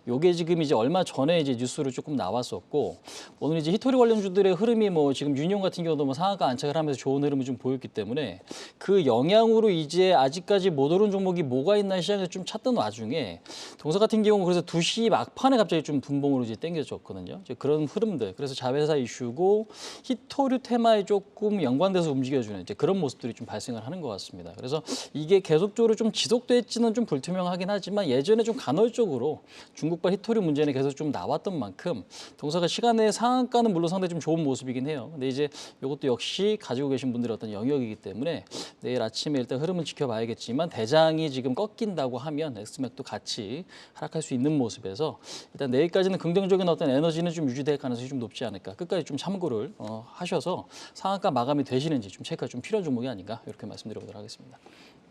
요게 지금 이제 얼마 전에 이제 뉴스로 조금 나왔었고 오늘 이제 히토류 관련주들의 흐름이 뭐 지금 유니온 같은 경우도 뭐 상한가 안착을 하면서 좋은 흐름을 좀 보였기 때문에 그 영향으로 이제 아직까지 못 오른 종목이 뭐가 있나 시장에서 좀 찾던 와중에 동사 같은 경우 그래서 2시 막판에 갑자기 좀 분봉으로 이제 당겨졌거든요. 이제 그런 흐름들. 그래서 자회사 이슈고 히토류 테마에 조금 연관돼서 움직여주는 이제 그런 모습들이 좀 발생을 하는 것 같습니다. 그래서 이게 계속적으로 좀 지속될지는 좀 불투명하긴 하지만 예전에 좀 간헐적으로 중국발 히토류 문제는 계속 좀 나왔던 만큼 동사가 시간의 상한가는 물론 상당히 좀 좋은 모습이긴 해요. 근데 이제 이것도 역시 가지고 계신 분들의 어떤 영역이기 때문에 내일 아침에 일단 흐름을 지켜봐야겠지만 대장이 지금 꺾인다고 하면 S맥도 같이 하락할 수 있는 모습에서 일단 내일까지는 긍정적인 어떤 에너지는 좀 유지될 가능성이 좀 높지 않을까. 끝까지 좀 참고를 하셔서 상한가 마감이 되시는지 좀 체크가 좀 필요한 종목이 아닌가 이렇게 말씀드려보도록 하겠습니다.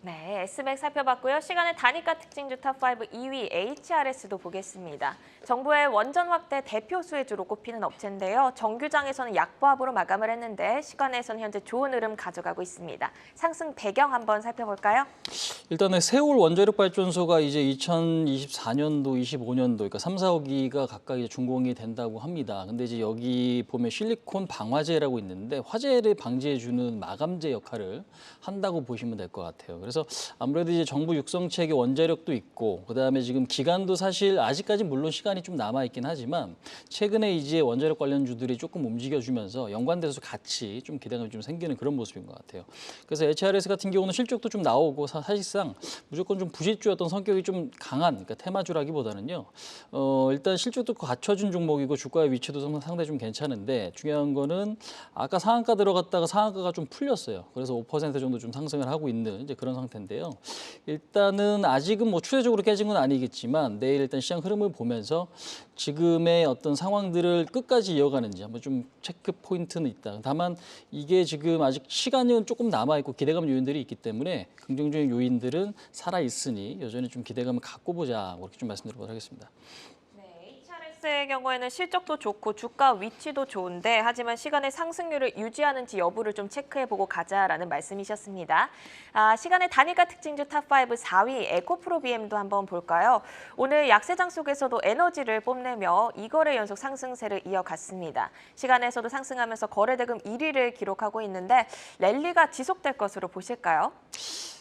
네, S맥 살펴봤고요. 시간의 단일가 특징주 탑5 2위 HRS도 보겠습니다. 정부의 원전 확대 대표 수혜주로 꼽히는 업체인데요. 정규장에서는 약보합으로 마감을 했는데 시간에서는 현재 좋은 흐름 가져가고 있습니다. 상승 배경 한번 살펴볼까요? 일단은 세울 원자력 발전소가 이제 2024년도, 25년도, 그러니까 3, 4호기가 각각 이제 준공이 된다고 합니다. 근데 이제 여기 보면 실리콘 방화제라고 있는데 화재를 방지해주는 마감재 역할을 한다고 보시면 될 것 같아요. 그래서 아무래도 이제 정부 육성체계 원자력도 있고 그다음에 지금 기간도 사실 아직까지 물론 시간이 좀 남아 있긴 하지만 최근에 이제 원자력 관련주들이 조금 움직여주면서 연관돼서 같이 좀 기대감이 좀 생기는 그런 모습인 것 같아요. 그래서 HRS 같은 경우는 실적도 좀 나오고 사실상 무조건 좀 부실주였던 성격이 좀 강한 그러니까 테마주라기보다는요. 일단 실적도 갖춰준 종목이고 주가의 위치도 상당히 좀 괜찮은데 중요한 거는 아까 상한가 들어갔다가 상한가가 좀 풀렸어요. 그래서 5% 정도 좀 상승을 하고 있는 이제 그런 상태인데요. 일단은 아직은 뭐 추세적으로 깨진 건 아니겠지만 내일 일단 시장 흐름을 보면서 지금의 어떤 상황들을 끝까지 이어가는지 한번 좀 체크 포인트는 있다. 다만 이게 지금 아직 시간은 조금 남아 있고 기대감 요인들이 있기 때문에 긍정적인 요인들은 살아 있으니 여전히 좀 기대감을 갖고 보자. 그렇게 좀 말씀드리도록 하겠습니다. HRS의 경우에는 실적도 좋고 주가 위치도 좋은데 하지만 시간의 상승률을 유지하는지 여부를 좀 체크해보고 가자라는 말씀이셨습니다. 시간의 단일가 특징주 탑5 4위 에코프로비엠도 한번 볼까요? 오늘 약세장 속에서도 에너지를 뽐내며 2거래 연속 상승세를 이어갔습니다. 시간에서도 상승하면서 거래대금 1위를 기록하고 있는데 랠리가 지속될 것으로 보실까요?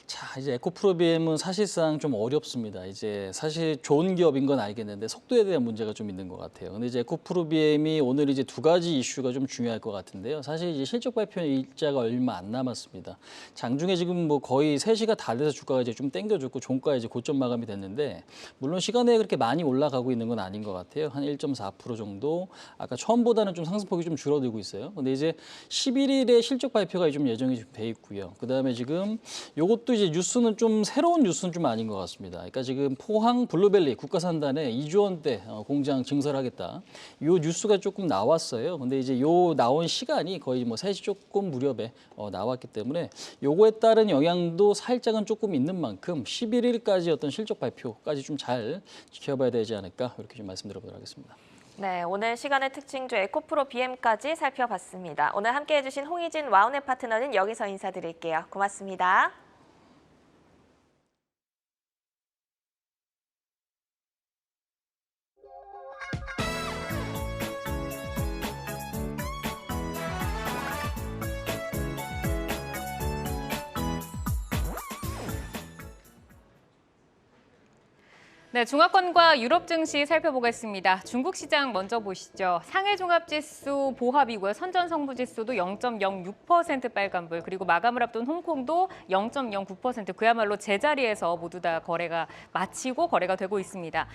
자, 이제 에코프로비엠은 사실상 좀 어렵습니다. 이제 사실 좋은 기업인 건 알겠는데 속도에 대한 문제가 좀 있는 것 같아요. 근데 이제 에코프로비엠이 오늘 이제 두 가지 이슈가 좀 중요할 것 같은데요. 사실 이제 실적 발표 일자가 얼마 안 남았습니다. 장중에 지금 뭐 거의 3시가 다 돼서 주가가 이제 좀 땡겨줬고 종가 이제 고점 마감이 됐는데 물론 시간에 그렇게 많이 올라가고 있는 건 아닌 것 같아요. 한 1.4% 정도. 아까 처음보다는 좀 상승폭이 좀 줄어들고 있어요. 근데 이제 11일에 실적 발표가 좀 예정이 좀 돼 있고요. 그다음에 지금 요것도 이제 뉴스는 좀 새로운 뉴스는 좀 아닌 것 같습니다. 그러니까 지금 포항 블루벨리 국가산단에 2조 원대 공장 증설하겠다. 요 뉴스가 조금 나왔어요. 근데 이제 요 나온 시간이 거의 뭐 3시 조금 무렵에 나왔기 때문에 요거에 따른 영향도 살짝은 조금 있는 만큼 11일까지 어떤 실적 발표까지 좀 잘 지켜봐야 되지 않을까 이렇게 좀 말씀드려보도록 하겠습니다. 네, 오늘 시간의 특징주 에코프로 BM까지 살펴봤습니다. 오늘 함께해주신 홍희진 와우넷 파트너는 여기서 인사드릴게요. 고맙습니다. 네, 중화권과 유럽 증시 살펴보겠습니다. 중국 시장 먼저 보시죠. 상해 종합지수 보합이고요. 선전성부지수도 0.06% 빨간불, 그리고 마감을 앞둔 홍콩도 0.09%, 그야말로 제자리에서 모두 다 거래가 마치고 거래가 되고 있습니다.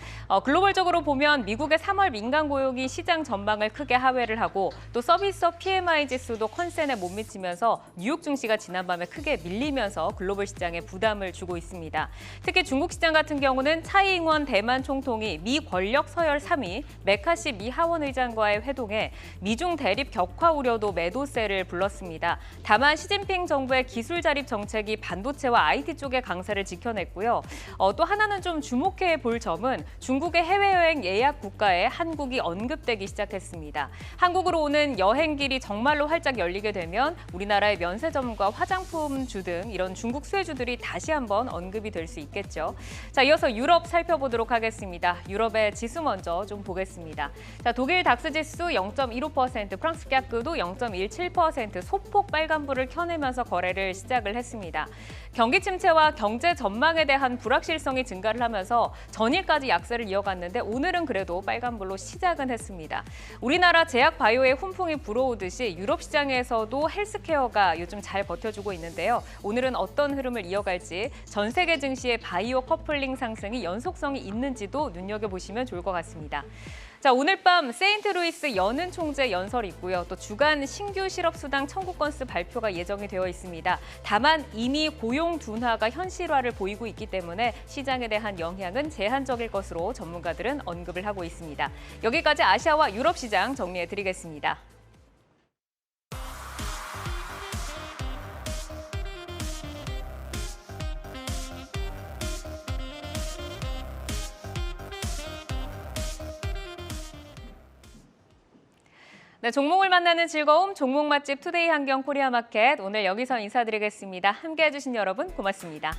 글로벌적으로 보면 미국의 3월 민간 고용이 시장 전망을 크게 하회를 하고 또 서비스업 PMI 지수도 컨센에 못 미치면서 뉴욕 증시가 지난밤에 크게 밀리면서 글로벌 시장에 부담을 주고 있습니다. 특히 중국 시장 같은 경우는 차이잉원 대만 총통이 미 권력 서열 3위 메카시 미 하원 의장과의 회동에 미중 대립 격화 우려도 매도세를 불렀습니다. 다만 시진핑 정부의 기술 자립 정책이 반도체와 IT 쪽의 강세를 지켜냈고요. 또 하나는 좀 주목해 볼 점은 중국의 해외여행 예약 국가에 한국이 언급되기 시작했습니다. 한국으로 오는 여행길이 정말로 활짝 열리게 되면 우리나라의 면세점과 화장품주 등 이런 중국 수혜주들이 다시 한번 언급이 될 수 있겠죠. 자, 이어서 유럽 살펴보도록 하겠습니다. 유럽의 지수 먼저 좀 보겠습니다. 자, 독일 닥스 지수 0.15%, 프랑스 깍그도 0.17% 소폭 빨간불을 켜내면서 거래를 시작을 했습니다. 경기 침체와 경제 전망에 대한 불확실성이 증가를 하면서 전일까지 약세를 이어갔는데 오늘은 그래도 빨간불로 시작은 했습니다. 우리나라 제약 바이오의 훈풍이 불어오듯이 유럽 시장에서도 헬스케어가 요즘 잘 버텨주고 있는데요. 오늘은 어떤 흐름을 이어갈지 전 세계 증시의 바이오 커플링 상승이 연속성이 있는지도 눈여겨보시면 좋을 것 같습니다. 자, 오늘 밤 세인트루이스 여는 총재 연설이 있고요. 또 주간 신규 실업수당 청구 건수 발표가 예정이 되어 있습니다. 다만 이미 고용 둔화가 현실화를 보이고 있기 때문에 시장에 대한 영향은 제한적일 것으로 전문가들은 언급을 하고 있습니다. 여기까지 아시아와 유럽 시장 정리해드리겠습니다. 네, 종목을 만나는 즐거움, 종목 맛집 투데이 한경 코리아 마켓 오늘 여기서 인사드리겠습니다. 함께해 주신 여러분 고맙습니다.